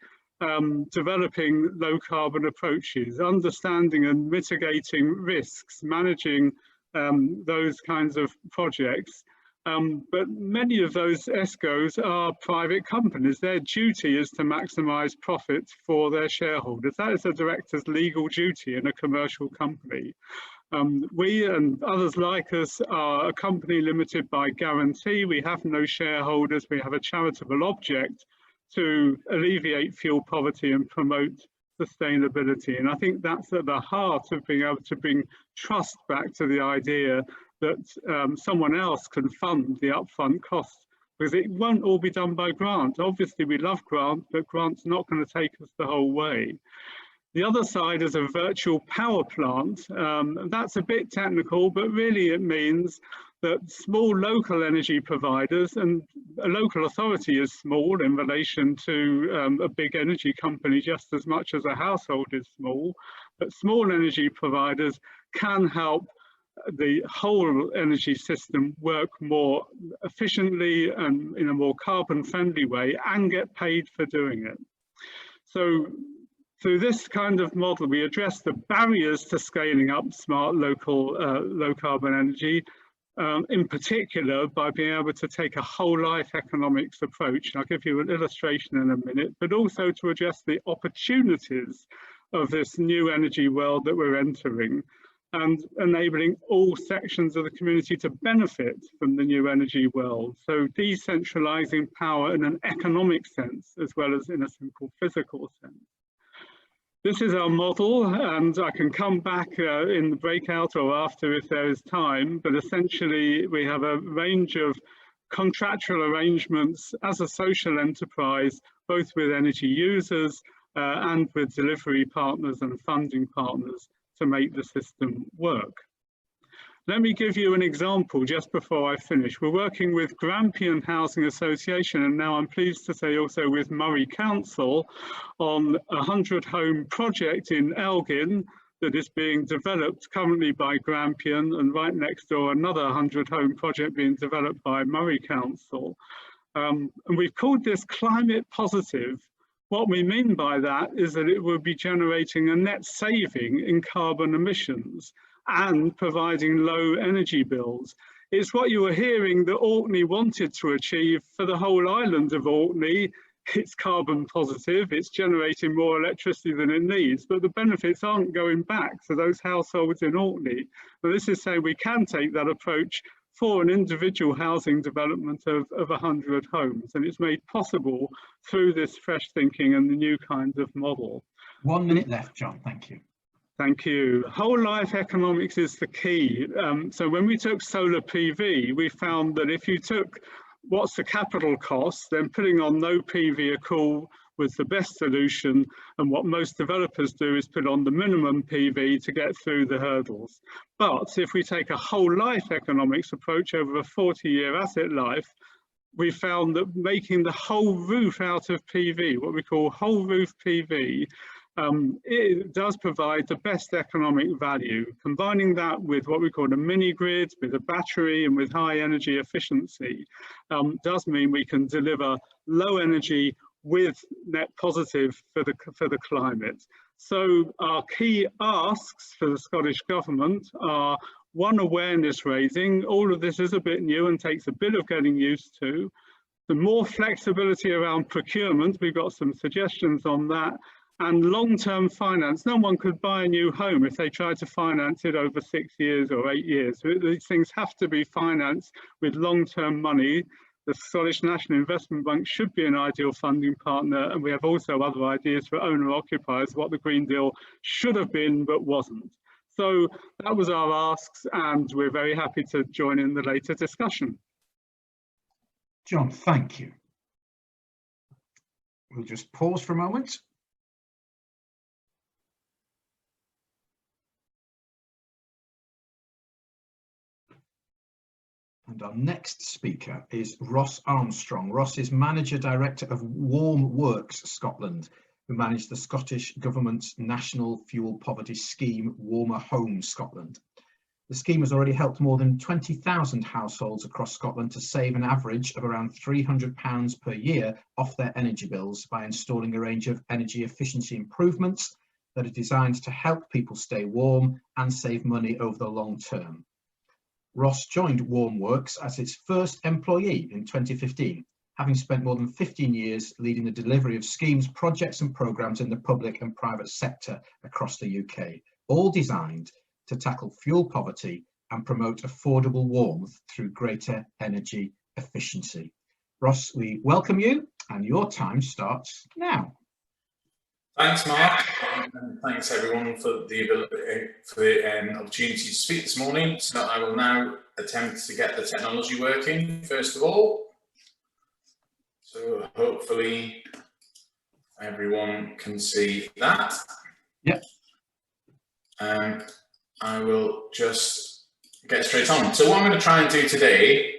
developing low carbon approaches, understanding and mitigating risks, managing those kinds of projects. But many of those ESCOs are private companies. Their duty is to maximize profits for their shareholders. That is a director's legal duty in a commercial company. We and others like us are a company limited by guarantee. We have no shareholders. We have a charitable object to alleviate fuel poverty and promote sustainability. And I think that's at the heart of being able to bring trust back to the idea that someone else can fund the upfront costs, because it won't all be done by grant. Obviously, we love grant, but grant's not going to take us the whole way. The other side is a virtual power plant. That's a bit technical, but really it means that small local energy providers, and a local authority is small in relation to a big energy company just as much as a household is small, but small energy providers can help the whole energy system work more efficiently and in a more carbon friendly way and get paid for doing it. So through this kind of model, we address the barriers to scaling up smart local low carbon energy, in particular by being able to take a whole life economics approach. I'll give you an illustration in a minute, but also to address the opportunities of this new energy world that we're entering, and enabling all sections of the community to benefit from the new energy world. So decentralizing power in an economic sense, as well as in a simple physical sense. This is our model, and I can come back in the breakout or after if there is time, but essentially we have a range of contractual arrangements as a social enterprise, both with energy users and with delivery partners and funding partners to make the system work. Let me give you an example just before I finish. We're working with Grampian Housing Association, and now I'm pleased to say also with Murray Council, on a 100-home project in Elgin that is being developed currently by Grampian, and right next door another 100-home project being developed by Murray Council. And we've called this climate positive. What we mean by that is that it will be generating a net saving in carbon emissions and providing low energy bills. It's what you were hearing that Orkney wanted to achieve for the whole island of Orkney. It's carbon positive, it's generating more electricity than it needs, but the benefits aren't going back to those households in Orkney. But this is saying we can take that approach for an individual housing development of 100 homes, and it's made possible through this fresh thinking and the new kinds of model. 1 minute left, John, thank you. Thank you. Whole life economics is the key. So when we took solar PV, we found that if you took what's the capital cost, then putting on no PV at all was the best solution. And what most developers do is put on the minimum PV to get through the hurdles. But if we take a whole life economics approach over a 40-year asset life, we found that making the whole roof out of PV, what we call whole roof PV, it does provide the best economic value. Combining that with what we call a mini grid, with a battery and with high energy efficiency, does mean we can deliver low energy with net positive for the climate. So our key asks for the Scottish Government are, one, awareness raising. All of this is a bit new and takes a bit of getting used to. The more flexibility around procurement, we've got some suggestions on that. And long-term finance. No one could buy a new home if they tried to finance it over 6 years or 8 years. These things have to be financed with long-term money. The Scottish National Investment Bank should be an ideal funding partner, and we have also other ideas for owner-occupiers, what the Green Deal should have been but wasn't. So that was our asks, and we're very happy to join in the later discussion. John, thank you. We'll just pause for a moment. And our next speaker is Ross Armstrong. Ross is Manager Director of Warmworks Scotland, who manage the Scottish Government's National Fuel Poverty Scheme, Warmer Homes Scotland. The scheme has already helped more than 20,000 households across Scotland to save an average of around £300 per year off their energy bills by installing a range of energy efficiency improvements that are designed to help people stay warm and save money over the long term. Ross joined Warmworks as its first employee in 2015, having spent more than 15 years leading the delivery of schemes, projects and programmes in the public and private sector across the UK, all designed to tackle fuel poverty and promote affordable warmth through greater energy efficiency. Ross, we welcome you, and your time starts now. Thanks, Mark, and thanks everyone for the opportunity to speak this morning. So I will now attempt to get the technology working first of all. So hopefully everyone can see that. Yep. I will just get straight on. So what I'm going to try and do today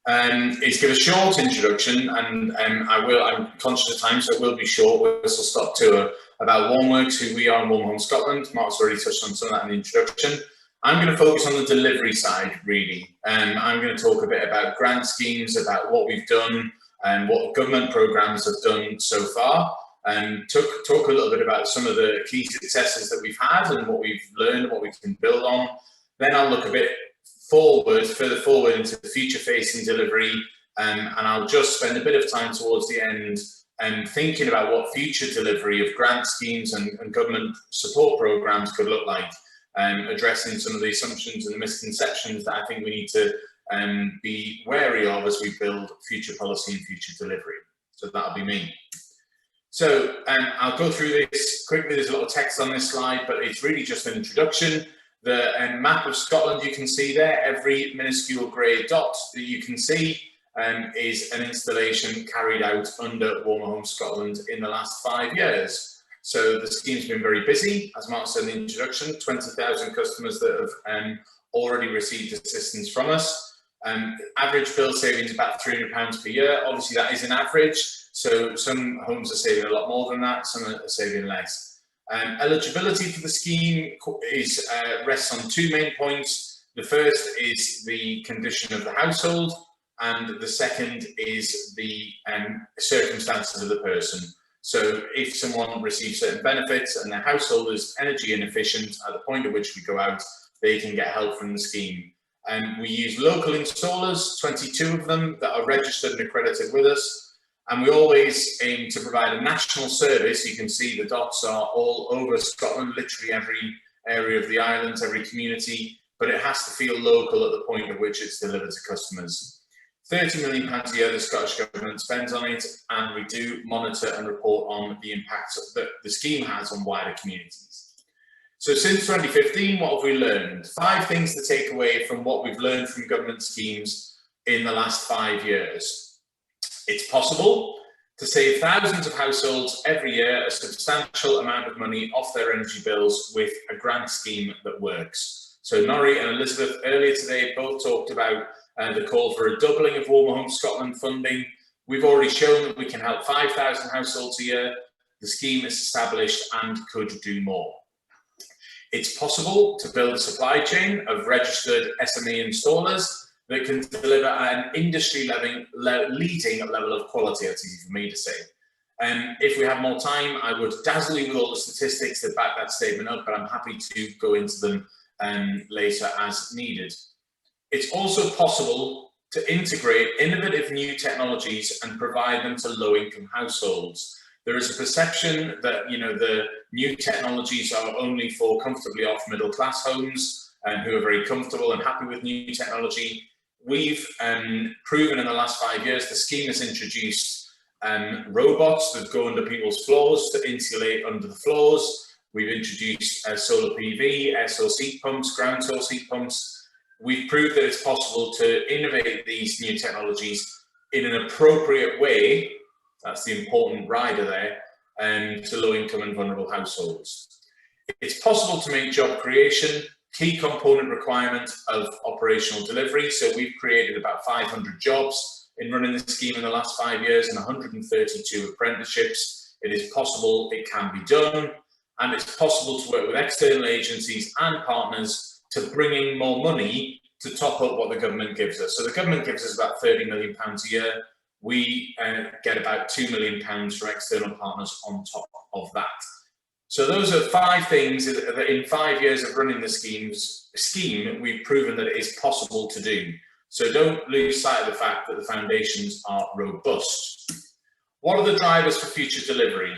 is give a short introduction, and I'm conscious of time, so it will be short. We'll stop tour about Warmworks, who we are in Warm Home Scotland. Mark's already touched on some of that in the introduction. I'm going to focus on the delivery side, really. I'm going to talk a bit about grant schemes, about what we've done and what government programmes have done so far, and talk a little bit about some of the key successes that we've had and what we've learned and what we can build on. Then I'll look a bit further forward into the future-facing delivery, and I'll just spend a bit of time towards the end thinking about what future delivery of grant schemes and government support programmes could look like, addressing some of the assumptions and the misconceptions that I think we need to be wary of as we build future policy and future delivery. So that'll be me. So I'll go through this quickly. There's a lot of text on this slide, but it's really just an introduction. The map of Scotland you can see there, every minuscule grey dot that you can see is an installation carried out under Warmer Home Scotland in the last 5 years. So the scheme's been very busy, as Mark said in the introduction, 20,000 customers that have already received assistance from us. Average bill savings about £300 per year. Obviously that is an average, so some homes are saving a lot more than that, some are saving less. Eligibility for the scheme rests on two main points. The first is the condition of the household, and the second is the circumstances of the person. So if someone receives certain benefits and their household is energy inefficient, at the point at which we go out, they can get help from the scheme. We use local installers, 22 of them that are registered and accredited with us. And we always aim to provide a national service. You can see the dots are all over Scotland, literally every area of the island, every community, but it has to feel local at the point at which it's delivered to customers. £30 million a year the Scottish Government spends on it, and we do monitor and report on the impacts that the scheme has on wider communities. So since 2015, what have we learned? 5 things to take away from what we've learned from government schemes in the last 5 years. It's possible to save thousands of households every year a substantial amount of money off their energy bills with a grant scheme that works. So Norrie and Elizabeth earlier today both talked about the call for a doubling of Warmer Home Scotland funding. We've already shown that we can help 5,000 households a year. The scheme is established and could do more. It's possible to build a supply chain of registered SME installers that can deliver an industry-leading level of quality. That's easy for me to say. If we have more time, I would dazzle you with all the statistics that back that statement up, but I'm happy to go into them later as needed. It's also possible to integrate innovative new technologies and provide them to low-income households. There is a perception that the new technologies are only for comfortably off middle-class homes who are very comfortable and happy with new technology. We've proven in the last 5 years the scheme has introduced robots that go under people's floors to insulate under the floors. We've introduced solar PV, air source heat pumps, ground source heat pumps. We've proved that it's possible to innovate these new technologies in an appropriate way That's the important rider there, to low-income and vulnerable households. It's possible to make job creation key component requirement of operational delivery. So we've created about 500 jobs in running the scheme in the last 5 years and 132 apprenticeships. It is possible, it can be done, and it's possible to work with external agencies and partners to bring in more money to top up what the government gives us. So the government gives us about £30 million a year. We get about £2 million from external partners on top of that. So those are 5 things that in 5 years of running the scheme, we've proven that it is possible to do. So don't lose sight of the fact that the foundations are robust. What are the drivers for future delivery?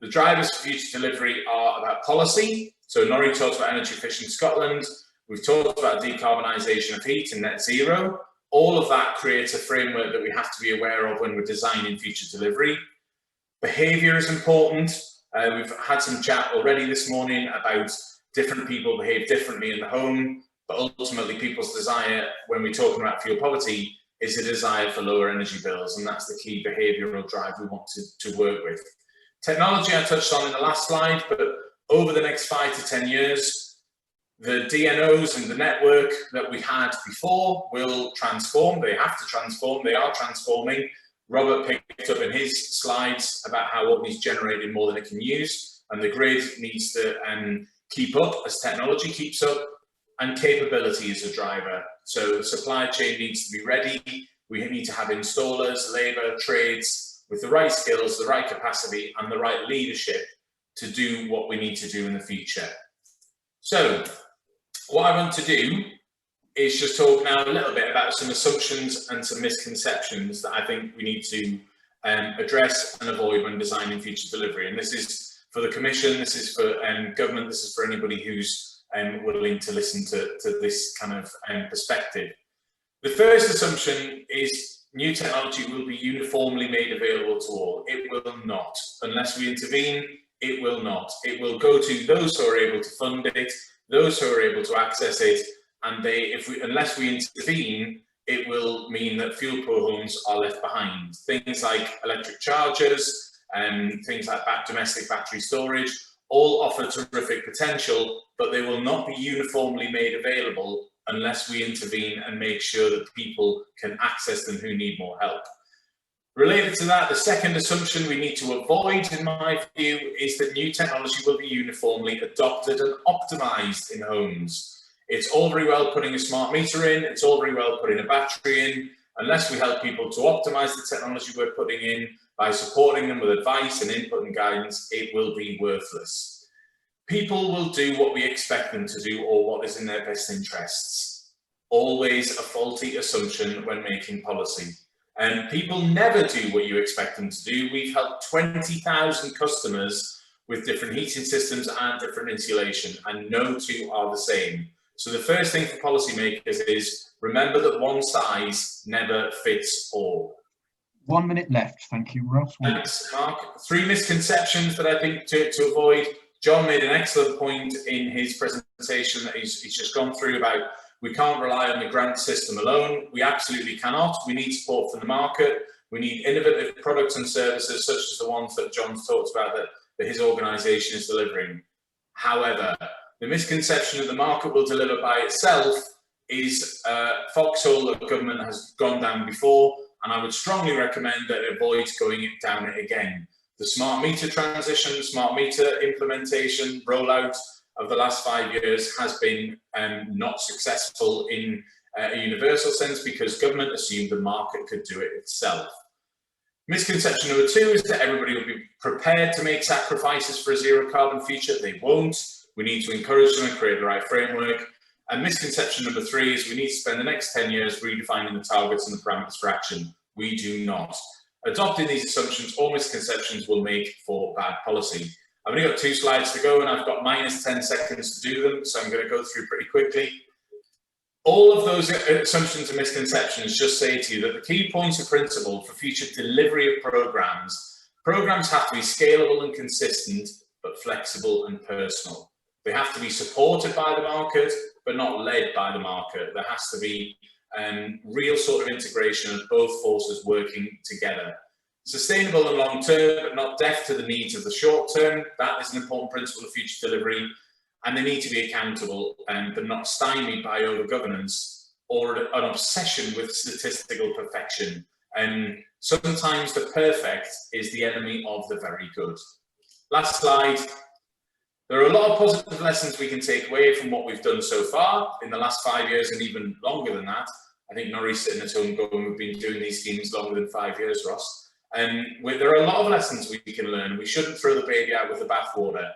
The drivers for future delivery are about policy. So Norrie talked about energy efficient Scotland. We've talked about decarbonisation of heat and net zero. All of that creates a framework that we have to be aware of when we're designing future delivery. Behaviour is important. We've had some chat already this morning about different people behave differently in the home, but ultimately people's desire when we're talking about fuel poverty is a desire for lower energy bills, and that's the key behavioural drive we want to work with. Technology I touched on in the last slide, but over the next 5 to 10 years, the DNOs and the network that we had before will transform. They have to transform. They are transforming. Robert picked up in his slides about how Orkney's generated more than it can use, and the grid needs to keep up as technology keeps up, and capability is a driver. So the supply chain needs to be ready. We need to have installers, labour, trades with the right skills, the right capacity, and the right leadership to do what we need to do in the future. So what I want to do is just talk now a little bit about some assumptions and some misconceptions that I think we need to address and avoid when designing future delivery. And this is for the Commission, this is for government, this is for anybody who's willing to listen to this kind of perspective. The first assumption is new technology will be uniformly made available to all. It will not. Unless we intervene, it will not. It will go to those who are able to fund it, those who are able to access it, and unless we intervene, it will mean that fuel poor homes are left behind. Things like electric chargers and things like domestic battery storage all offer terrific potential, but they will not be uniformly made available unless we intervene and make sure that people can access them who need more help. Related to that, the second assumption we need to avoid, in my view, is that new technology will be uniformly adopted and optimised in homes. It's all very well putting a smart meter in, it's all very well putting a battery in. Unless we help people to optimise the technology we're putting in by supporting them with advice and input and guidance, it will be worthless. People will do what we expect them to do or what is in their best interests. Always a faulty assumption when making policy. And people never do what you expect them to do. We've helped 20,000 customers with different heating systems and different insulation, and no two are the same. So the first thing for policymakers is remember that one size never fits all. 1 minute left. Thank you, Ross. Thanks, Mark. 3 misconceptions that I think to avoid. John made an excellent point in his presentation that he's just gone through about we can't rely on the grant system alone. We absolutely cannot. We need support from the market. We need innovative products and services such as the ones that John's talked about that his organisation is delivering. However, the misconception that the market will deliver by itself is a foxhole that government has gone down before, and I would strongly recommend that it avoids going down it again. The smart meter transition, the smart meter implementation, rollout of the last 5 years has been not successful in a universal sense because government assumed the market could do it itself. Misconception number 2 is that everybody will be prepared to make sacrifices for a zero carbon future. They won't. We need to encourage them and create the right framework. And misconception number 3 is we need to spend the next 10 years redefining the targets and the parameters for action. We do not. Adopting these assumptions or misconceptions will make for bad policy. I've only got 2 slides to go and I've got minus 10 seconds to do them, so I'm going to go through pretty quickly. All of those assumptions and misconceptions just say to you that the key points of principle for future delivery of programs have to be scalable and consistent, but flexible and personal. They have to be supported by the market, but not led by the market. There has to be real sort of integration of both forces working together. Sustainable and long term, but not deaf to the needs of the short term. That is an important principle of future delivery. And they need to be accountable, but not stymied by over-governance or an obsession with statistical perfection. And sometimes the perfect is the enemy of the very good. Last slide. There are a lot of positive lessons we can take away from what we've done so far in the last 5 years and even longer than that. I think Norrie's sitting at home going, we've been doing these schemes longer than 5 years, Ross. And there are a lot of lessons we can learn. We shouldn't throw the baby out with the bathwater.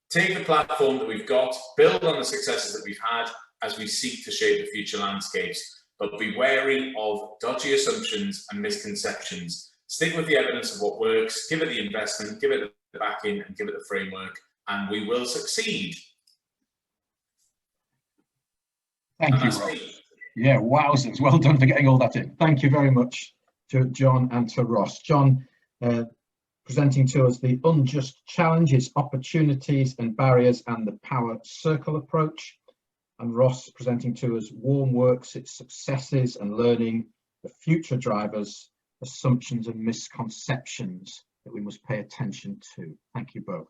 Take the platform that we've got, build on the successes that we've had as we seek to shape the future landscapes, but be wary of dodgy assumptions and misconceptions. Stick with the evidence of what works, give it the investment, give it the backing, and give it the framework, and we will succeed. Thank you, Rob. Yeah, wowzers. Well done for getting all that in. Thank you very much to John and to Ross. John, presenting to us the unjust challenge, its opportunities and barriers, and the power circle approach. And Ross presenting to us Warmworks, its successes and learning, the future drivers, assumptions and misconceptions that we must pay attention to. Thank you both.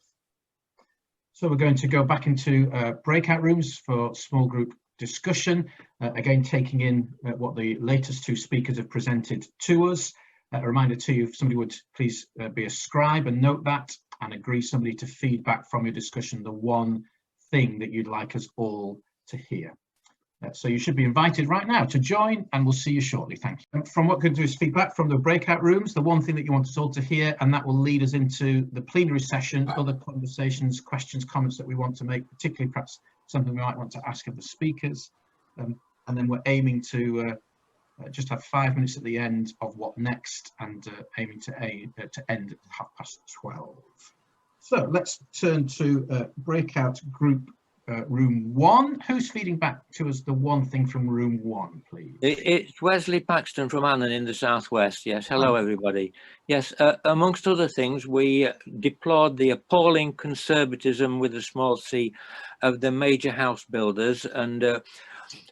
So we're going to go back into breakout rooms for small group discussion, again taking in what the latest two speakers have presented to us. A reminder to you, if somebody would please be a scribe and note that and agree somebody to feedback from your discussion the one thing that you'd like us all to hear. So you should be invited right now to join, and we'll see you shortly. Thank you. From what could do is feedback from the breakout rooms, the one thing that you want us all to hear, and that will lead us into the plenary session, other conversations, questions, comments that we want to make, particularly perhaps something we might want to ask of the speakers. And then we're aiming to just have 5 minutes at the end of what next, and aiming to end at 12:30. So let's turn to breakout group room 1. Who's feeding back to us the one thing from room 1, please? It's Wesley Paxton from Annan in the southwest. Yes, hello everybody. Yes, amongst other things, we deplored the appalling conservatism with a small c of the major house builders, and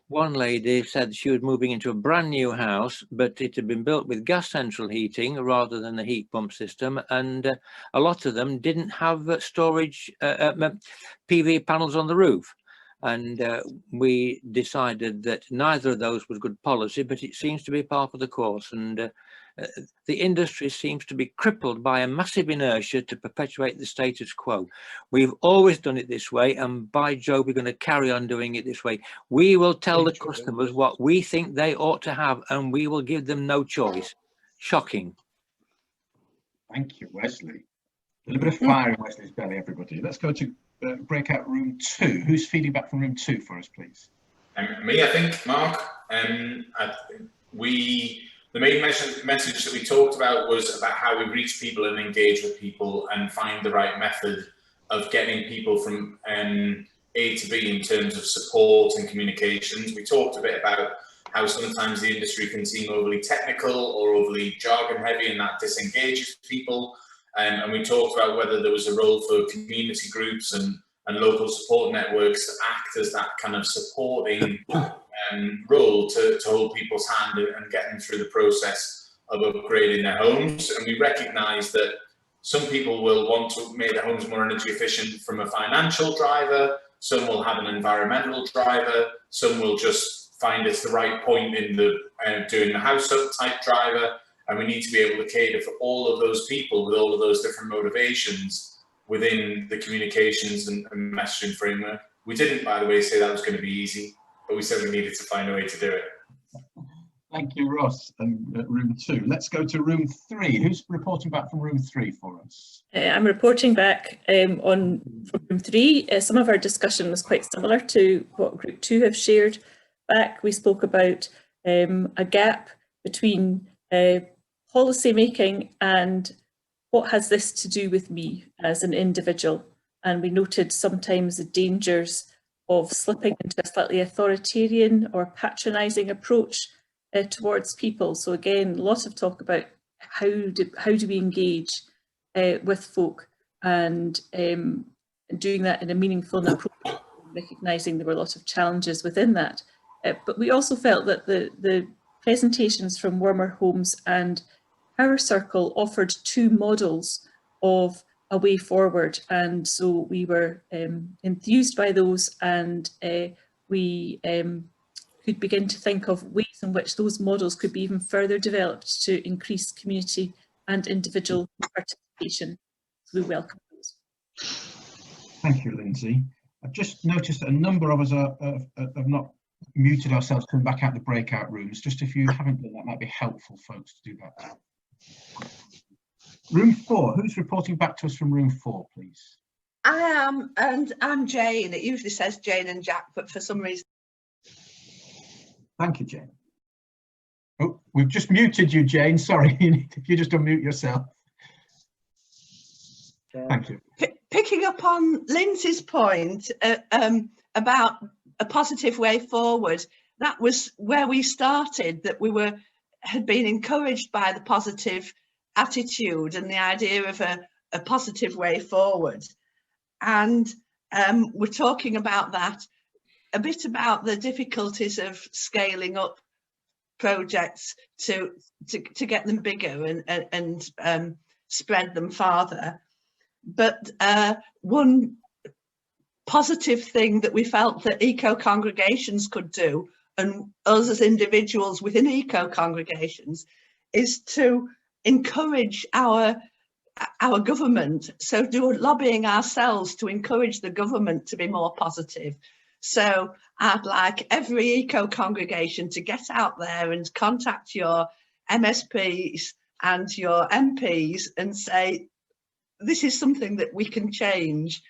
one lady said she was moving into a brand new house, but it had been built with gas central heating rather than the heat pump system, and a lot of them didn't have storage PV panels on the roof. And we decided that neither of those was good policy, but it seems to be part of the course. And the industry seems to be crippled by a massive inertia to perpetuate the status quo. We've always done it this way, and by Jove, we're going to carry on doing it this way. We will tell the customers what we think they ought to have, and we will give them no choice. Shocking. Thank you, Wesley. A little bit of fire in Wesley's belly, everybody. Let's go to breakout room 2. Who's feeding back from room 2 for us, please? Me, I think, Mark. The main message that we talked about was about how we reach people and engage with people and find the right method of getting people from A to B in terms of support and communications. We talked a bit about how sometimes the industry can seem overly technical or overly jargon heavy, and that disengages people. And we talked about whether there was a role for community groups and local support networks to act as that kind of supporting role to hold people's hand and get them through the process of upgrading their homes. And we recognise that some people will want to make their homes more energy efficient from a financial driver, some will have an environmental driver, some will just find it's the right point in the doing the house up type driver. And we need to be able to cater for all of those people with all of those different motivations within the communications and messaging framework. We didn't, by the way, say that was going to be easy, but we said we needed to find a way to do it. Thank you, Ross, and room 2. Let's go to room 3. Who's reporting back from room 3 for us? I'm reporting back from room 3. Some of our discussion was quite similar to what group 2 have shared back. We spoke about a gap between policy making and what has this to do with me as an individual, and we noted sometimes the dangers of slipping into a slightly authoritarian or patronising approach towards people. So again, lots of talk about how do we engage with folk, and doing that in a meaningful and appropriate, recognising there were a lot of challenges within that. But we also felt that the presentations from Warmer Homes and our circle offered 2 models of a way forward, and so we were enthused by those, and we could begin to think of ways in which those models could be even further developed to increase community and individual participation. So we welcome those. Thank you, Lindsay. I've just noticed that a number of us have not muted ourselves, coming back out the breakout rooms. Just if you haven't done that, might be helpful, folks, to do that. Room 4, who's reporting back to us from room 4, please? I am, and I'm Jane. It usually says Jane and Jack, but for some reason. Thank you, Jane. Oh, we've just muted you, Jane. Sorry, if you just unmute yourself. Thank you. Picking up on Lindsay's point about a positive way forward, that was where we started, that we had been encouraged by the positive attitude and the idea of a positive way forward. And we're talking about that, a bit about the difficulties of scaling up projects to get them bigger and spread them farther. But one positive thing that we felt that eco-congregations could do, and us as individuals within eco-congregations, is to encourage our government, so do lobbying ourselves to encourage the government to be more positive. So I'd like every eco-congregation to get out there and contact your MSPs and your MPs and say, this is something that we can change.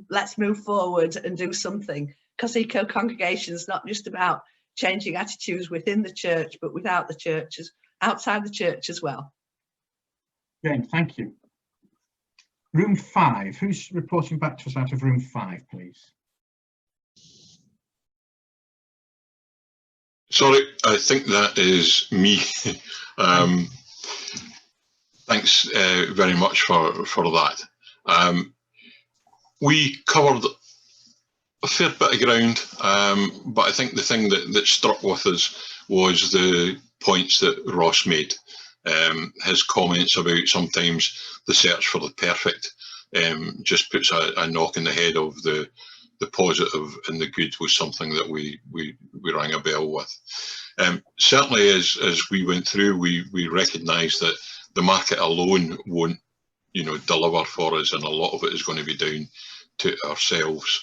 Let's move forward and do something, because eco-congregation is not just about changing attitudes within the church, but without the churches, outside the church as well. Jane, thank you. Room 5, who's reporting back to us out of room 5, please? Sorry, I think that is me. Thanks very much for that. We covered a fair bit of ground, but I think the thing that struck with us was the points that Ross made. His comments about sometimes the search for the perfect just puts a knock in the head of the positive and the good was something that we rang a bell with. Certainly as we went through, we recognised that the market alone won't, deliver for us, and a lot of it is going to be down to ourselves.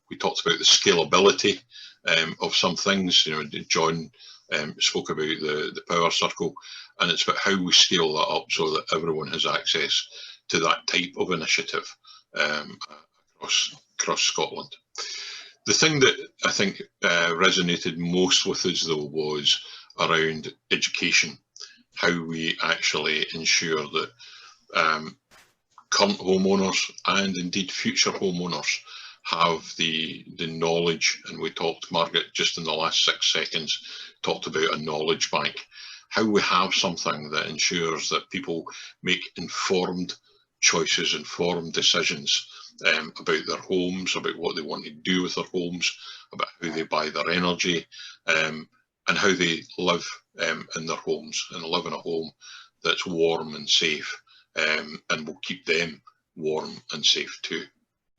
We talked about the scalability of some things. John spoke about the power circle, and it's about how we scale that up so that everyone has access to that type of initiative across Scotland. The thing that I think resonated most with us, though, was around education, how we actually ensure that current homeowners and indeed future homeowners have the knowledge. And we talked, Margaret, just in the last 6 seconds, talked about a knowledge bank, how we have something that ensures that people make informed choices, informed decisions about their homes, about what they want to do with their homes, about how they buy their energy, and how they live in their homes, and live in a home that's warm and safe, and will keep them warm and safe too.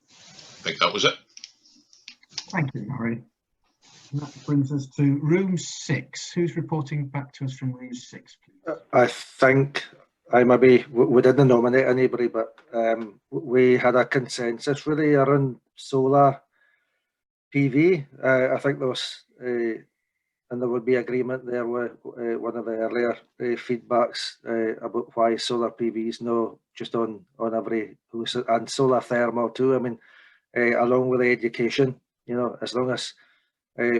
I think that was it. Thank you, Norrie. And that brings us to room 6. Who's reporting back to us from room 6, please? I think we didn't nominate anybody, but we had a consensus really around solar PV. I think there was, and there would be agreement there with one of the earlier feedbacks about why solar PV is not just on every house, and solar thermal too. I mean, along with the education, as long as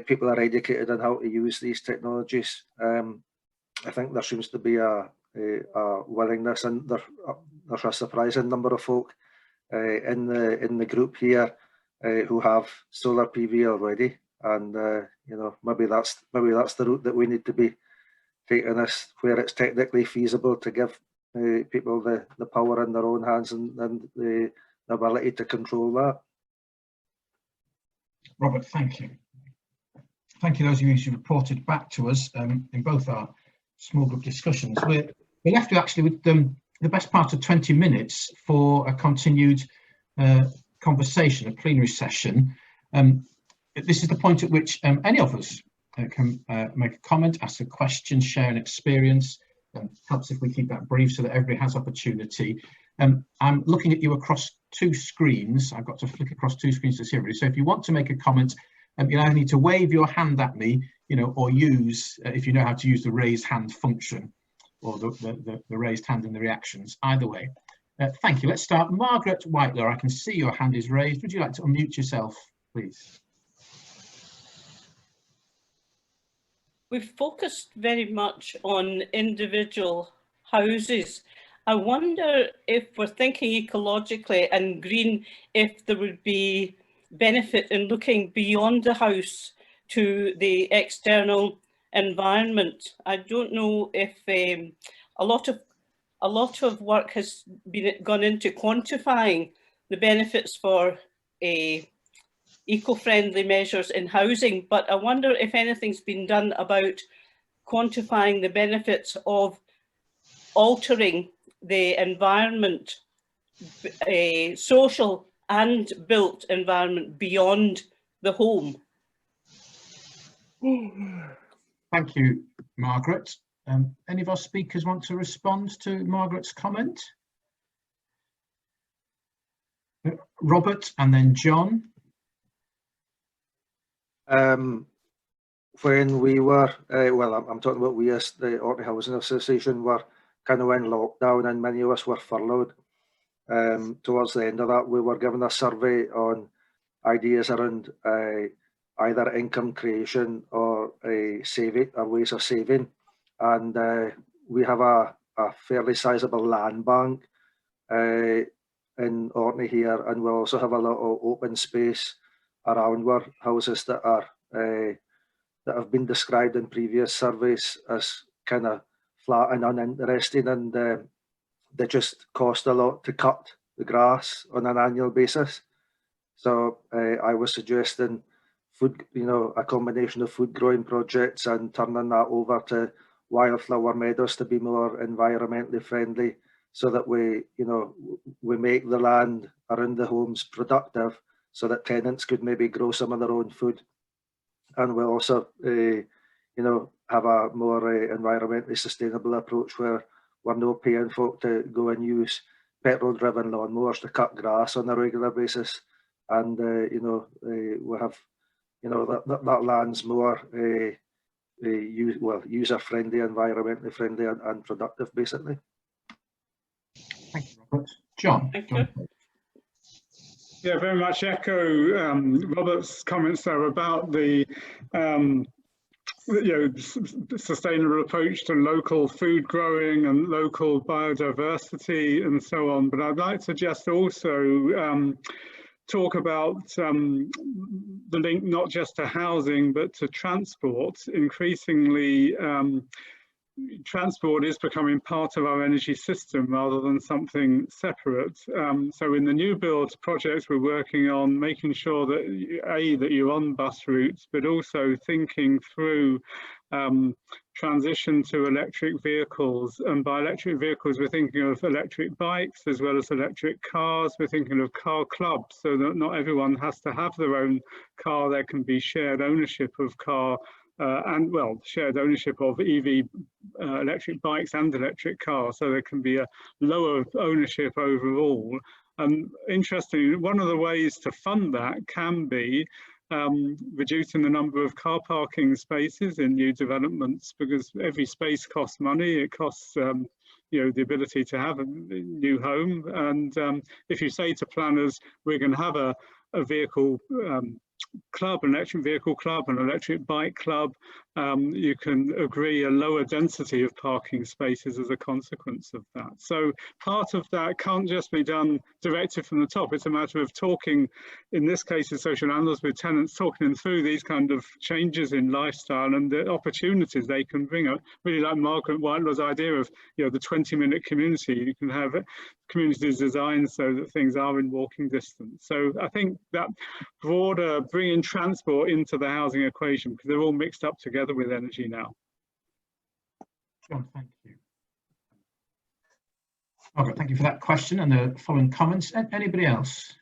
people are educated on how to use these technologies, I think there seems to be a willingness, and there's a surprising number of folk in the group here who have solar PV already, and maybe that's the route that we need to be taking us, where it's technically feasible to give people the power in their own hands and the ability to control that. Robert, thank you. Thank you those of you who reported back to us in both our small group discussions. we're left with actually with the best part of 20 minutes for a continued conversation, a plenary session. This is the point at which any of us can make a comment, ask a question, share an experience. Helps if we keep that brief so that everybody has opportunity. I'm looking at you across two screens. I've got to flick across two screens to see everybody. So if you want to make a comment, you either need to wave your hand at me, or use, if you know how to use the raise hand function, or the raised hand in the reactions. Either way. Thank you. Let's start. Margaret Whitelaw, I can see your hand is raised. Would you like to unmute yourself, please? We've focused very much on individual houses. I wonder, if we're thinking ecologically and green, if there would be benefit in looking beyond the house to the external environment. I don't know if a lot of work has gone into quantifying the benefits for eco-friendly measures in housing, but I wonder if anything's been done about quantifying the benefits of altering the environment, a social and built environment beyond the home. Thank you, Margaret. Any of our speakers want to respond to Margaret's comment? Robert and then John. When we were, well, I'm talking about we as the Orkney Housing Association were kind of in lockdown and many of us were furloughed. Towards the end of that, we were given a survey on ideas around either income creation or saving, or ways of saving. And we have a fairly sizable land bank in Orkney here, and we also have a lot of open space around our houses that are that have been described in previous surveys as kind of flat and uninteresting, and they just cost a lot to cut the grass on an annual basis. So I was suggesting food, a combination of food growing projects and turning that over to wildflower meadows to be more environmentally friendly, so that we make the land around the homes productive, so that tenants could maybe grow some of their own food. And we'll also, have a more environmentally sustainable approach where we're not paying folk to go and use petrol-driven lawnmowers to cut grass on a regular basis. And, we have, that land's more user-friendly, environmentally friendly and productive, basically. Thank you, Robert. John. Thank you. Yeah, very much echo Robert's comments there about the sustainable approach to local food growing and local biodiversity and so on. But I'd like to just also talk about the link not just to housing but to transport. Increasingly, transport is becoming part of our energy system rather than something separate. So in the new build projects we're working on, making sure that that you're on bus routes, but also thinking through transition to electric vehicles. And by electric vehicles, we're thinking of electric bikes as well as electric cars. We're thinking of car clubs, so that not everyone has to have their own car. There can be shared ownership of car shared ownership of EV electric bikes and electric cars, so there can be a lower ownership overall. And interestingly, one of the ways to fund that can be reducing the number of car parking spaces in new developments, because every space costs money. It costs the ability to have a new home. And if you say to planners, we're going to have a vehicle club, an electric vehicle club, an electric bike club, you can agree a lower density of parking spaces as a consequence of that. So part of that can't just be done directly from the top. It's a matter of talking, in this case, the social landlords with tenants, talking them through these kind of changes in lifestyle and the opportunities they can bring up. Really like Margaret Whitelaw's idea of the 20-minute community. You can have communities designed so that things are in walking distance. So I think that broader bringing transport into the housing equation, because they're all mixed up together with energy now. John, thank you. Margaret, thank you for that question and the following comments. Anybody else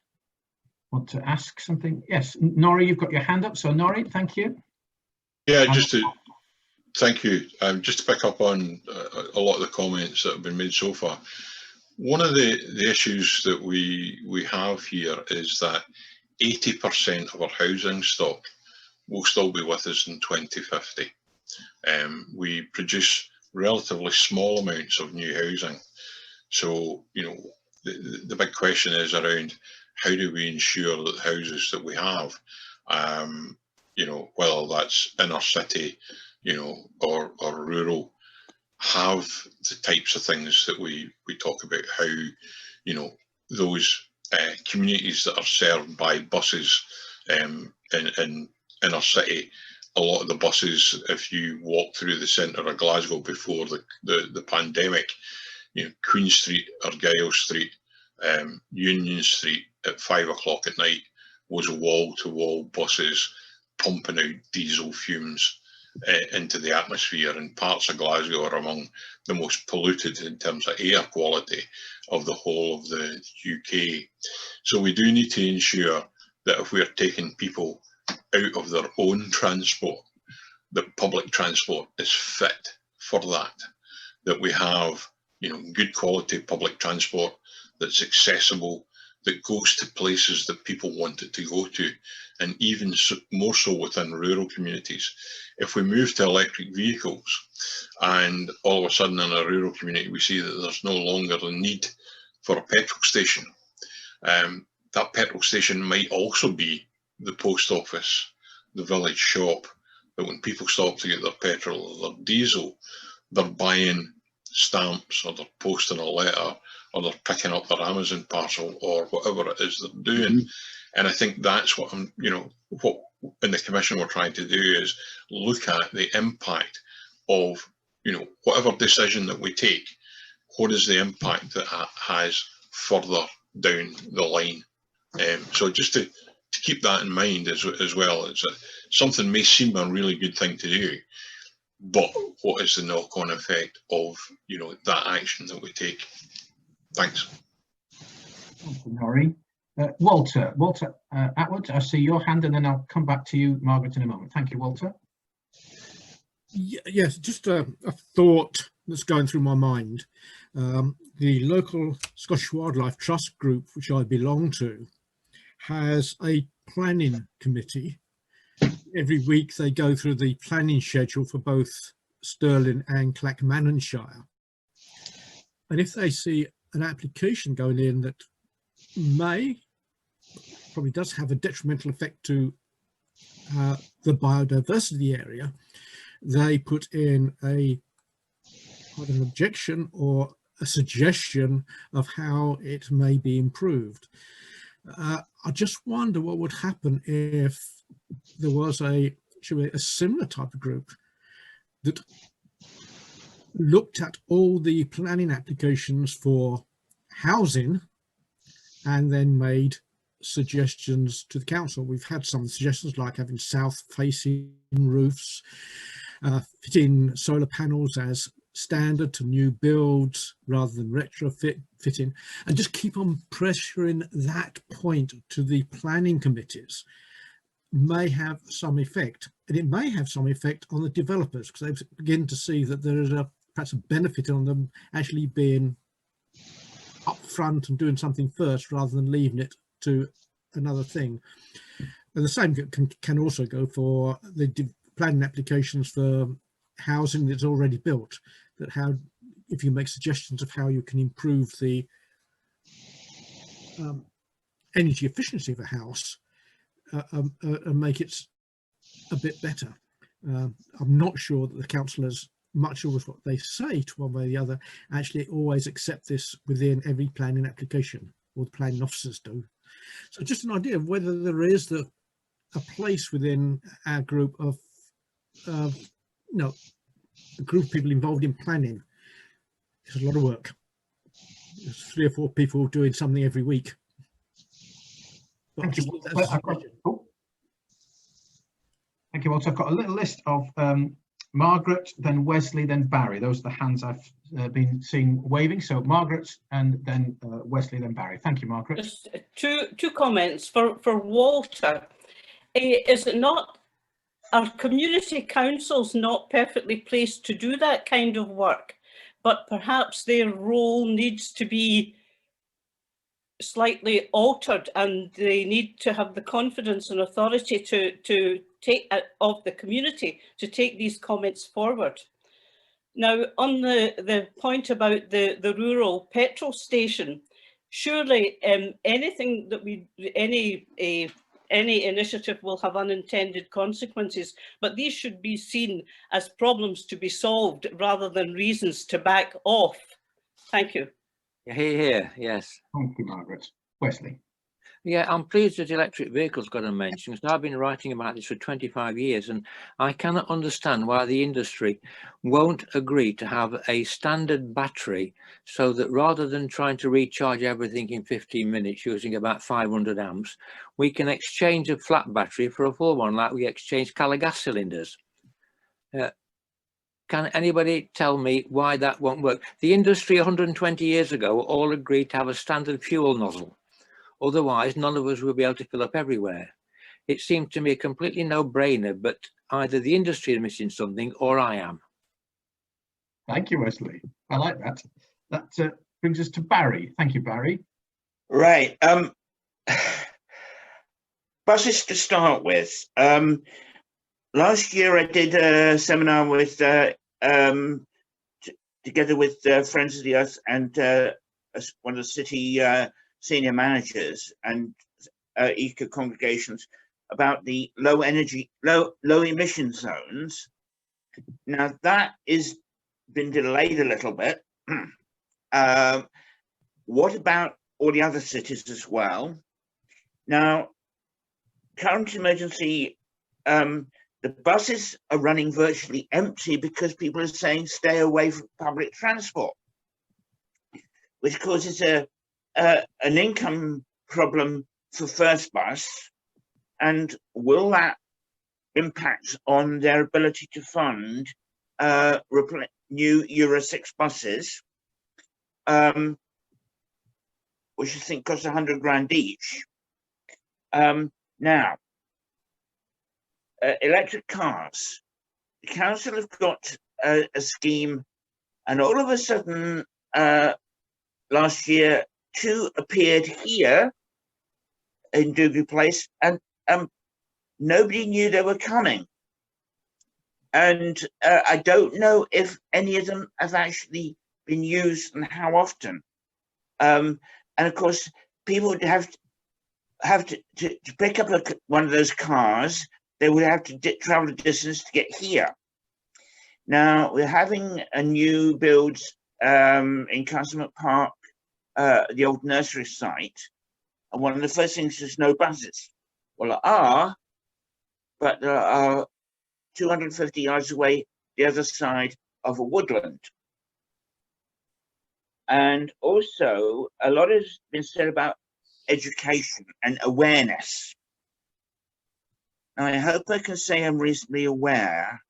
want to ask something? Yes, Norrie, you've got your hand up. So Norrie, thank you. Yeah, thank you. Just to pick up on a lot of the comments that have been made so far. One of the issues that we have here is that 80% of our housing stock will still be with us in 2050. We produce relatively small amounts of new housing. So, you know, the big question is around how do we ensure that the houses that we have, you know, whether that's inner city, you know, or rural, have the types of things that we talk about, how, you know, those communities that are served by buses in inner city. A lot of the buses, if you walk through the centre of Glasgow before the pandemic, you know, Queen Street, Argyle Street, Union Street at 5 o'clock at night was wall-to-wall buses pumping out diesel fumes into the atmosphere, and parts of Glasgow are among the most polluted in terms of air quality of the whole of the UK. So we do need to ensure that if we are taking people out of their own transport, that public transport is fit for that, that we have, you know, good quality public transport that's accessible, that goes to places that people want it to go to, and even more so within rural communities. If we move to electric vehicles and all of a sudden in a rural community we see that there's no longer the need for a petrol station, that petrol station might also be the post office, the village shop, that when people stop to get their petrol or their diesel, they're buying stamps, or they're posting a letter, or they're picking up their Amazon parcel, or whatever it is they're doing. And I think that's what I'm, you know, what in the Commission we're trying to do is look at the impact of, you know, whatever decision that we take, what is the impact that has further down the line. So just to keep that in mind as well, it's something may seem a really good thing to do, but what is the knock-on effect of, you know, that action that we take? Thanks. Thank you, Norrie. Walter Atwood, I see your hand, and then I'll come back to you, Margaret, in a moment. Thank you, Walter. Yes, just a thought that's going through my mind. The local Scottish Wildlife Trust group, which I belong to, has a planning committee. Every week they go through the planning schedule for both Stirling and Clackmannanshire. And if they see an application going in that probably does have a detrimental effect to the biodiversity area, they put in an objection or a suggestion of how it may be improved. I just wonder what would happen if there was a similar type of group that looked at all the planning applications for housing and then made suggestions to the council. We've had some suggestions like having south-facing roofs, fitting solar panels as standard to new builds rather than retrofitting, and just keep on pressuring that point to the planning committees may have some effect. And it may have some effect on the developers, because they begin to see that there is perhaps a benefit on them actually being upfront and doing something first rather than leaving it to another thing. And the same can also go for the planning applications for housing that's already built, that how, if you make suggestions of how you can improve the energy efficiency of a house and make it a bit better. I'm not sure that the councillors, much of what they say to one way or the other, actually always accept this within every planning application, or the planning officers do. So just an idea of whether there is a place within our group of a group of people involved in planning. It's a lot of work. There's 3 or 4 people doing something every week. Thank you. Thank you, Walter. I've got a little list of Margaret, then Wesley, then Barry. Those are the hands I've been seeing waving. So Margaret, and then Wesley, then Barry. Thank you, Margaret. Just two comments for water. Is it not, our community councils not perfectly placed to do that kind of work, but perhaps their role needs to be slightly altered, and they need to have the confidence and authority to take of the community to take these comments forward. Now, on the point about the rural petrol station, surely anything that any initiative will have unintended consequences, but these should be seen as problems to be solved rather than reasons to back off. Thank you. Here, yes. Thank you, Margaret. Wesley. Yeah, I'm pleased that electric vehicles got a mention, because I've been writing about this for 25 years, and I cannot understand why the industry won't agree to have a standard battery, so that rather than trying to recharge everything in 15 minutes using about 500 amps, we can exchange a flat battery for a full one, like we exchange car gas cylinders. Can anybody tell me why that won't work? The industry 120 years ago all agreed to have a standard fuel nozzle. Otherwise, none of us will be able to fill up everywhere. It seemed to me a completely no-brainer, but either the industry is missing something or I am. Thank you, Wesley. I like that. That brings us to Barry. Thank you, Barry. Right. Buses to start with. Last year I did a seminar with together with Friends of the Earth and one of the city senior managers and eco congregations about the low emission zones. Now that is been delayed a little bit. What about all the other cities as well? Now, current emergency, the buses are running virtually empty because people are saying stay away from public transport, which causes an income problem for First Bus. And will that impact on their ability to fund new Euro 6 buses, which I think cost 100 grand each? Now, electric cars. The council have got a scheme, and all of a sudden, last year, 2 appeared here in Douglas Place, and nobody knew they were coming. And I don't know if any of them have actually been used and how often. And of course, people would have to pick up one of those cars. They would have to travel a distance to get here. Now, we're having a new build in Castlemont Park, the old nursery site. And one of the first things is no buses. Well, there are, but there are 250 yards away, the other side of a woodland. And also, a lot has been said about education and awareness. Now, I hope I can say I'm reasonably aware,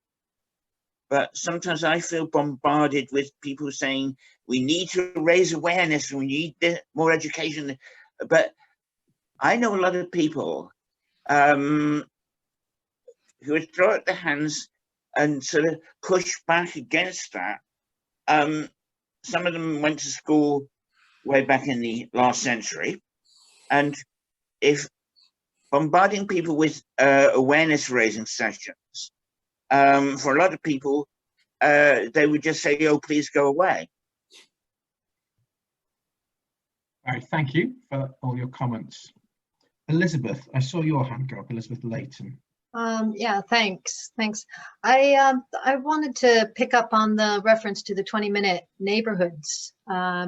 but sometimes I feel bombarded with people saying we need to raise awareness and we need more education. But I know a lot of people who would throw up their hands and sort of push back against that. Some of them went to school way back in the last century, and if bombarding people with awareness raising sessions, for a lot of people, they would just say, oh, please go away. All right, thank you for all your comments. Elizabeth, I saw your hand go up, Elizabeth Leighton. Yeah, thanks. I wanted to pick up on the reference to the 20-minute neighborhoods,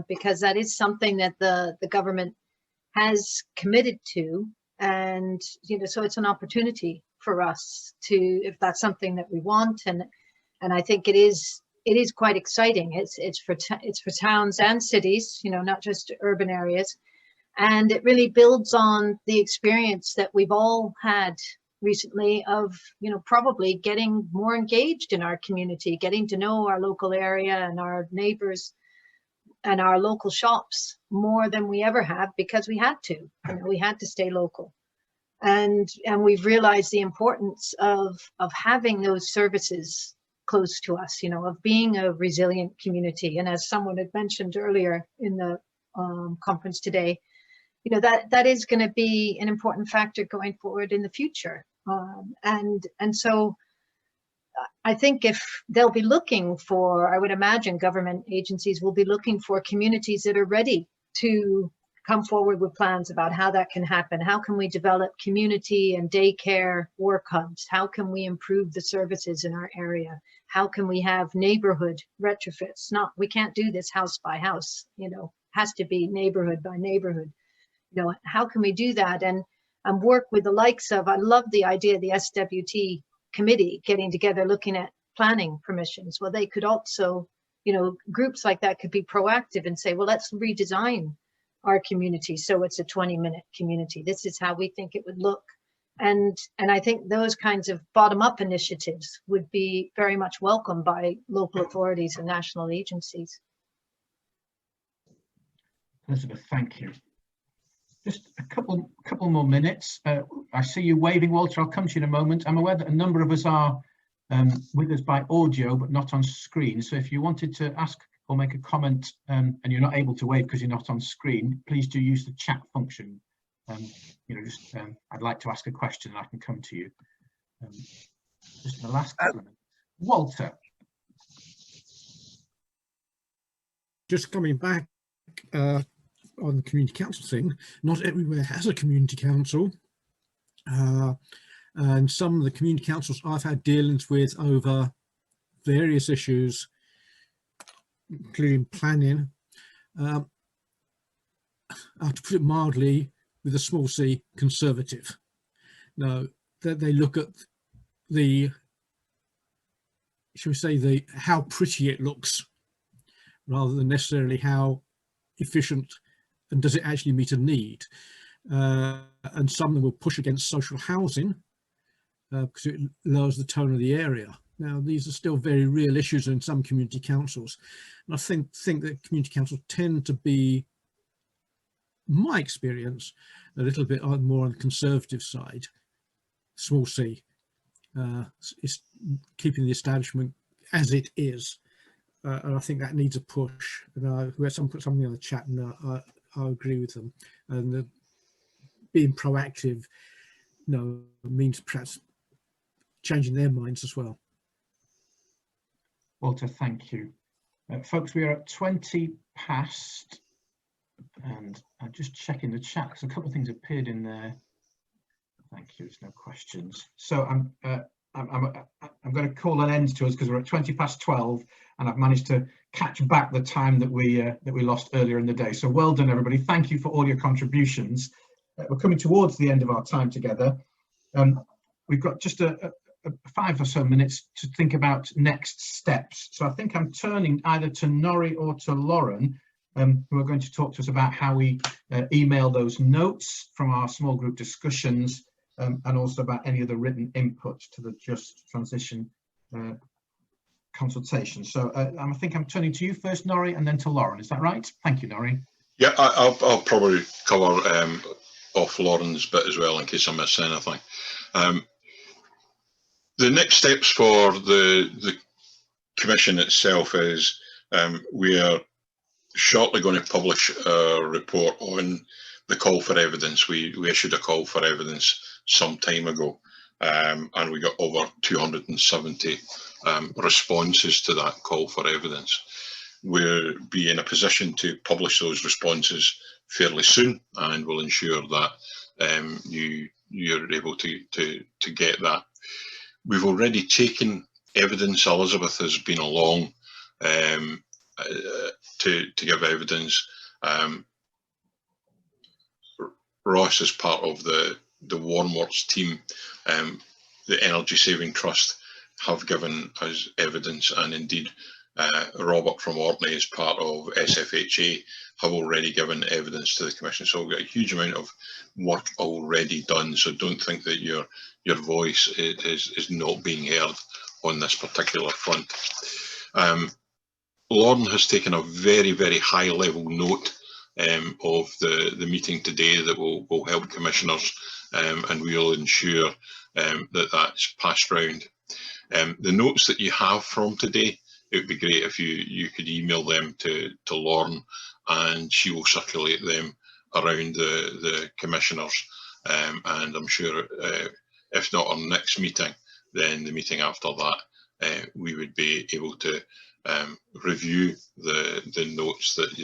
because that is something that the government has committed to, and so it's an opportunity for us to, if that's something that we want, and I think it is quite exciting. It's for towns and cities, not just urban areas, and it really builds on the experience that we've all had recently of, probably getting more engaged in our community, getting to know our local area and our neighbors and our local shops more than we ever have, because we had to, we had to stay local. And we've realized the importance of having those services close to us, of being a resilient community. And as someone had mentioned earlier in the conference today, that is going to be an important factor going forward in the future. And so I think if they'll be looking for, I would imagine government agencies will be looking for communities that are ready to come forward with plans about how that can happen. How can we develop community and daycare work hubs? How can we improve the services in our area? How can we have neighborhood retrofits? We can't do this house by house, has to be neighborhood by neighborhood. How can we do that? And work with the likes of, I love the idea of the SWT committee getting together, looking at planning permissions. Well, they could also, groups like that could be proactive and say, well, let's redesign our community so it's a 20-minute community. This is how we think it would look. And I think those kinds of bottom-up initiatives would be very much welcomed by local authorities and national agencies. Elizabeth, thank you. Just a couple more minutes. I see you waving, Walter. I'll come to you in a moment. I'm aware that a number of us are with us by audio, but not on screen. So if you wanted to ask or make a comment and you're not able to wave because you're not on screen, please do use the chat function. I'd like to ask a question and I can come to you. Just the last couple of minutes. Walter. Just coming back on the community council thing, not everywhere has a community council. And some of the community councils I've had dealings with over various issues, including planning, to put it mildly, with a small c, conservative. Now, they look at the, shall we say, how pretty it looks, rather than necessarily how efficient and does it actually meet a need. And some of them will push against social housing because it lowers the tone of the area. Now, these are still very real issues in some community councils. And I think that community councils tend to be, in my experience, a little bit more on the conservative side, small c. It's keeping the establishment as it is. And I think that needs a push. And we had someone put something on the chat, and I agree with them. And being proactive, means perhaps changing their minds as well. Walter, thank you. Folks, we are at 20 past, and I'm just checking the chat because a couple of things appeared in there. Thank you. There's no questions. So I'm going to call an end to us because we're at 20 past 12, and I've managed to catch back the time that we lost earlier in the day. So well done, everybody. Thank you for all your contributions. We're coming towards the end of our time together. We've got just a 5 or so minutes to think about next steps. So I think I'm turning either to Norrie or to Lauren, who are going to talk to us about how we email those notes from our small group discussions, and also about any other written input to the Just Transition consultation. So I think I'm turning to you first, Norrie, and then to Lauren. Is that right? Thank you, Norrie. Yeah, I'll probably cover off Lauren's bit as well in case I miss anything. The next steps for the commission itself is we are shortly going to publish a report on the call for evidence. We issued a call for evidence some time ago, and we got over 270 responses to that call for evidence. We'll be in a position to publish those responses fairly soon, and we'll ensure that you're able to get that. We've already taken evidence. Elizabeth has been along to give evidence. Ross is part of the Warmworks team. The Energy Saving Trust have given us evidence, and indeed Robert from Orkney is part of SFHA, have already given evidence to the Commission. So we've got a huge amount of work already done. So don't think that your voice is not being heard on this particular front. Lauren has taken a very, very high level note of the meeting today that will help commissioners, and we'll ensure that that's passed round. The notes that you have from today, it would be great if you could email them to Lauren, and she will circulate them around the commissioners, and I'm sure if not our next meeting, then the meeting after that, we would be able to review the notes that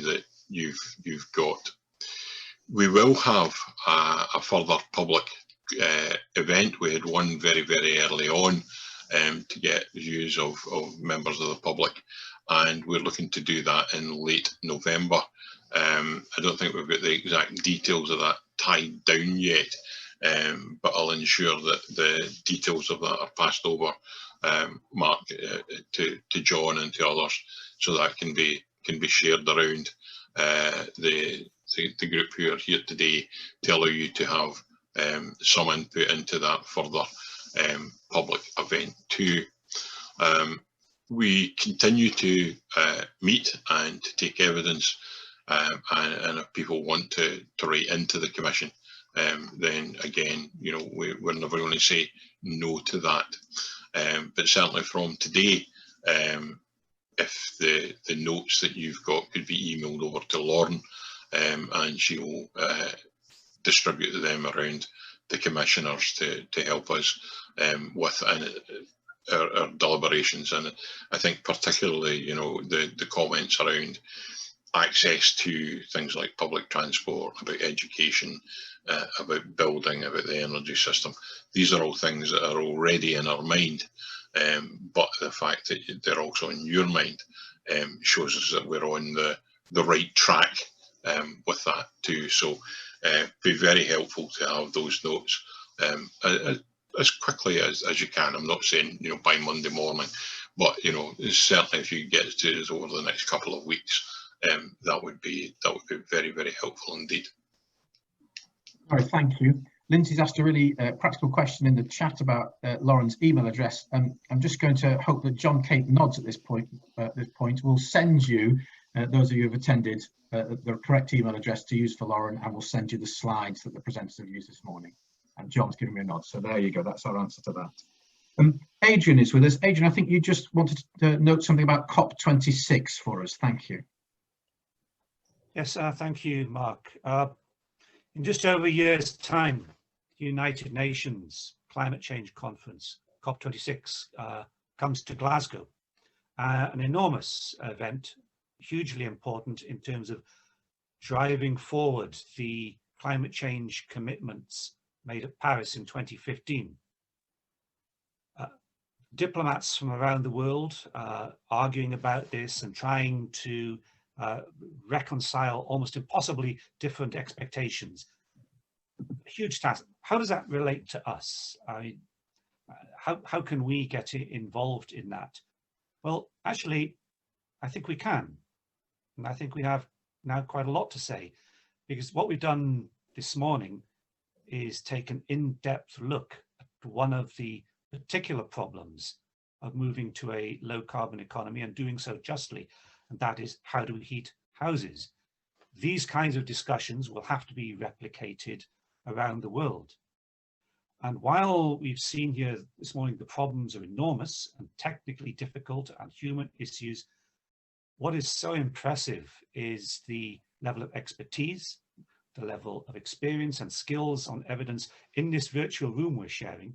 you've got. We will have a further public event. We had one very, very early on to get views of members of the public, and we're looking to do that in late November. I don't think we've got the exact details of that tied down yet, but I'll ensure that the details of that are passed over, Mark, to John and to others, so that can be shared around the group who are here today, to allow you to have some input into that further public event too. We continue to meet and to take evidence, and if people want to write into the Commission, then again, you know, we're never going to say no to that. But certainly from today, if the notes that you've got could be emailed over to Lauren, and she will distribute them around the commissioners to help us with our deliberations. And I think particularly, you know, the comments around access to things like public transport, about education, about building, about the energy system. These are all things that are already in our mind, but the fact that they're also in your mind shows us that we're on the right track with that too. So be very helpful to have those notes as quickly as you can. I'm not saying, you know, by Monday morning, but, you know, certainly if you get it to us over the next couple of weeks, that would be very, very helpful indeed. All right, thank you. Lindsay's asked a really practical question in the chat about Lauren's email address. I'm just going to hope that John Kate nods at this point. We'll send you, those of you who have attended, the correct email address to use for Lauren, and we'll send you the slides that the presenters have used this morning. And John's giving me a nod, so there you go. That's our answer to that. Adrian is with us. Adrian, I think you just wanted to note something about COP26 for us. Thank you. Yes, thank you, Mark. In just over a year's time, the United Nations Climate Change Conference, COP26, comes to Glasgow. An enormous event, hugely important in terms of driving forward the climate change commitments made at Paris in 2015. Diplomats from around the world arguing about this and trying to reconcile almost impossibly different expectations. Huge task. How does that relate to us? I mean, how can we get involved in that? Well, actually, I think we can. And I think we have now quite a lot to say, because what we've done this morning is take an in-depth look at one of the particular problems of moving to a low carbon economy and doing so justly. And that is, how do we heat houses? These kinds of discussions will have to be replicated around the world. And while we've seen here this morning the problems are enormous and technically difficult and human issues, what is so impressive is the level of expertise, the level of experience and skills on evidence in this virtual room we're sharing,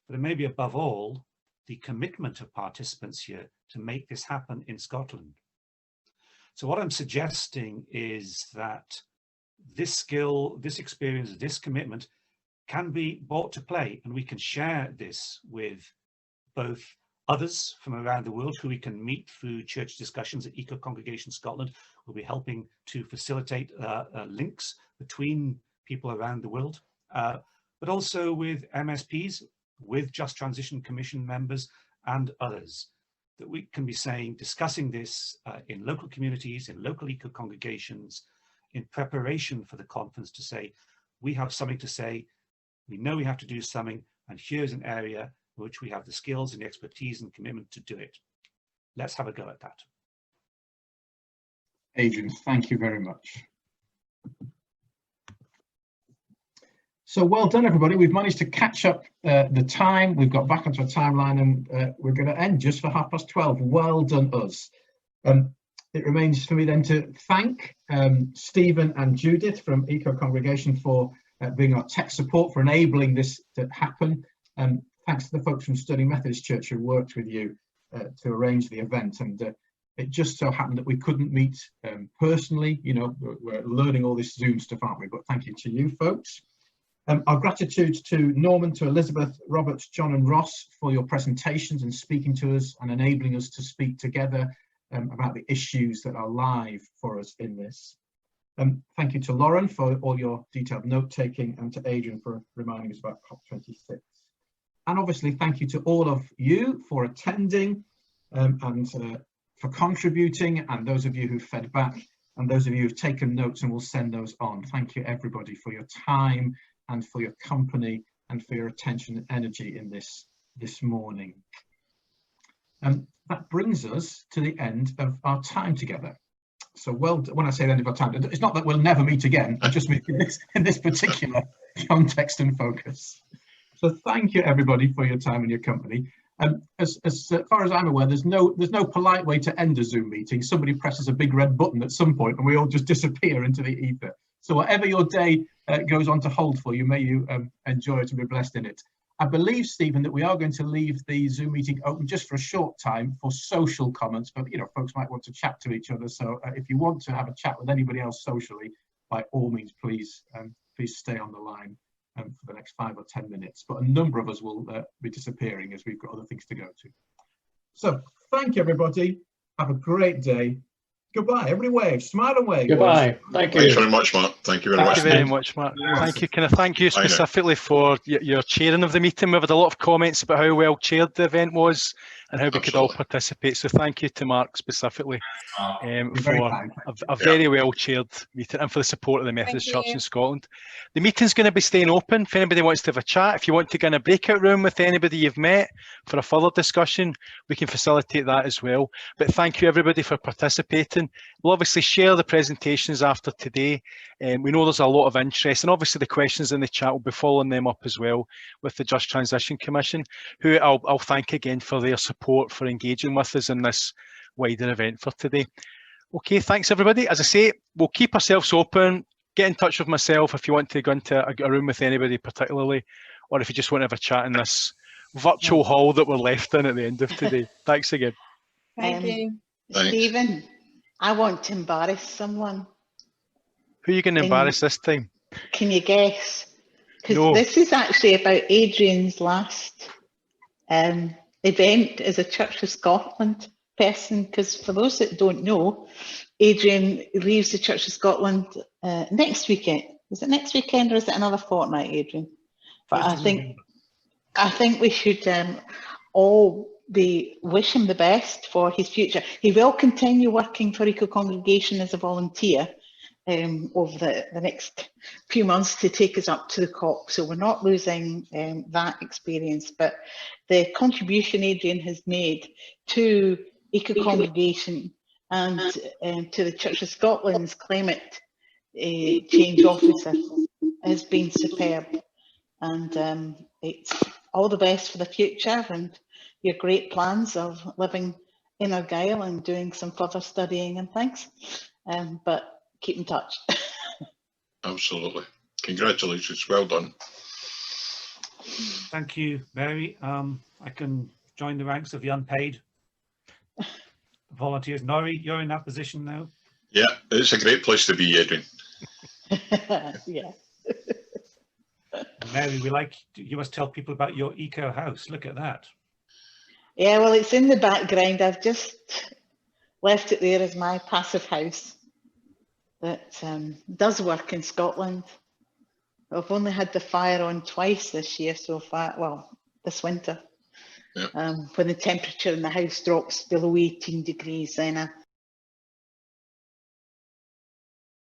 but maybe above all, the commitment of participants here to make this happen in Scotland. So what I'm suggesting is that this skill, this experience, this commitment can be brought to play, and we can share this with both others from around the world who we can meet through church discussions at Eco Congregation Scotland. We'll be helping to facilitate links between people around the world, but also with MSPs, with Just Transition Commission members and others. that we can be saying, discussing this in local communities, in local eco-congregations, in preparation for the conference, to say, we have something to say, we know we have to do something, and here's an area in which we have the skills and the expertise and commitment to do it. Let's have a go at that. Adrian, thank you very much. So well done, everybody. We've managed to catch up the time. We've got back onto a timeline, and we're going to end just for 12:30. Well done, us. It remains for me then to thank Stephen and Judith from Eco Congregation for being our tech support, for enabling this to happen. Thanks to the folks from Stirling Methodist Church who worked with you to arrange the event. And it just so happened that we couldn't meet personally. You know, we're learning all this Zoom stuff, aren't we? But thank you to you folks. Our gratitude to Norman, to Elizabeth, Robert, John and Ross for your presentations and speaking to us and enabling us to speak together about the issues that are live for us in this. Thank you to Lauren for all your detailed note-taking, and to Adrian for reminding us about COP26. And obviously thank you to all of you for attending and for contributing, and those of you who fed back, and those of you who've taken notes and will send those on. Thank you everybody for your time and for your company and for your attention and energy in this morning. That brings us to the end of our time together. So when I say the end of our time, it's not that we'll never meet again, I just mean in this particular context and focus. So thank you everybody for your time and your company. As far as I'm aware, there's no polite way to end a Zoom meeting. Somebody presses a big red button at some point and we all just disappear into the ether. So whatever your day goes on to hold for you, may you enjoy it and be blessed in it. I believe, Stephen, that we are going to leave the Zoom meeting open just for a short time for social comments, but you know, folks might want to chat to each other. So if you want to have a chat with anybody else socially, by all means, please stay on the line for the next 5 or 10 minutes. But a number of us will be disappearing as we've got other things to go to. So thank you, everybody. Have a great day. Goodbye. Everybody wave, smile and wave. Goodbye. Thank you. Thanks very much, Mark. Thank you very much. Thank you very much, Mark. Thank you. Can I thank you specifically for your chairing of the meeting? We've had a lot of comments about how well chaired the event was and how we could all participate. So thank you to Mark specifically for a very well chaired meeting and for the support of the Methodist Church in Scotland. The meeting's going to be staying open. If anybody wants to have a chat, if you want to get in a breakout room with anybody you've met for a further discussion, we can facilitate that as well. But thank you everybody for participating. We'll obviously share the presentations after today. We know there's a lot of interest, and obviously the questions in the chat will be following them up as well with the Just Transition Commission, who I'll thank again for their support for engaging with us in this wider event for today. Okay, thanks everybody. As I say, we'll keep ourselves open. Get in touch with myself if you want to go into a room with anybody particularly, or if you just want to have a chat in this virtual hall that we're left in at the end of today. Thanks again. Thank you. Stephen, I want to embarrass someone. Who are you going to embarrass this time? Can you guess? Because this is actually about Adrian's last event as a Church of Scotland person. Because for those that don't know, Adrian leaves the Church of Scotland next weekend. Is it next weekend or is it another fortnight, Adrian? But I think we should all wish him the best for his future. He will continue working for Eco Congregation as a volunteer over the next few months to take us up to the COP. So we're not losing that experience, but the contribution Adrian has made to Eco Congregation and to the Church of Scotland's climate change officer has been superb. And it's all the best for the future and your great plans of living in Argyll and doing some further studying and things. But keep in touch. Absolutely. Congratulations. Well done. Thank you, Mary. I can join the ranks of the unpaid volunteers. Norrie, you're in that position now. Yeah, it's a great place to be, Adrian. Yeah. Mary, you must tell people about your eco house. Look at that. Yeah, well, it's in the background. I've just left it there as my passive house that does work in Scotland. I've only had the fire on twice this year so far, well, this winter. Yeah. When the temperature in the house drops below 18 degrees, then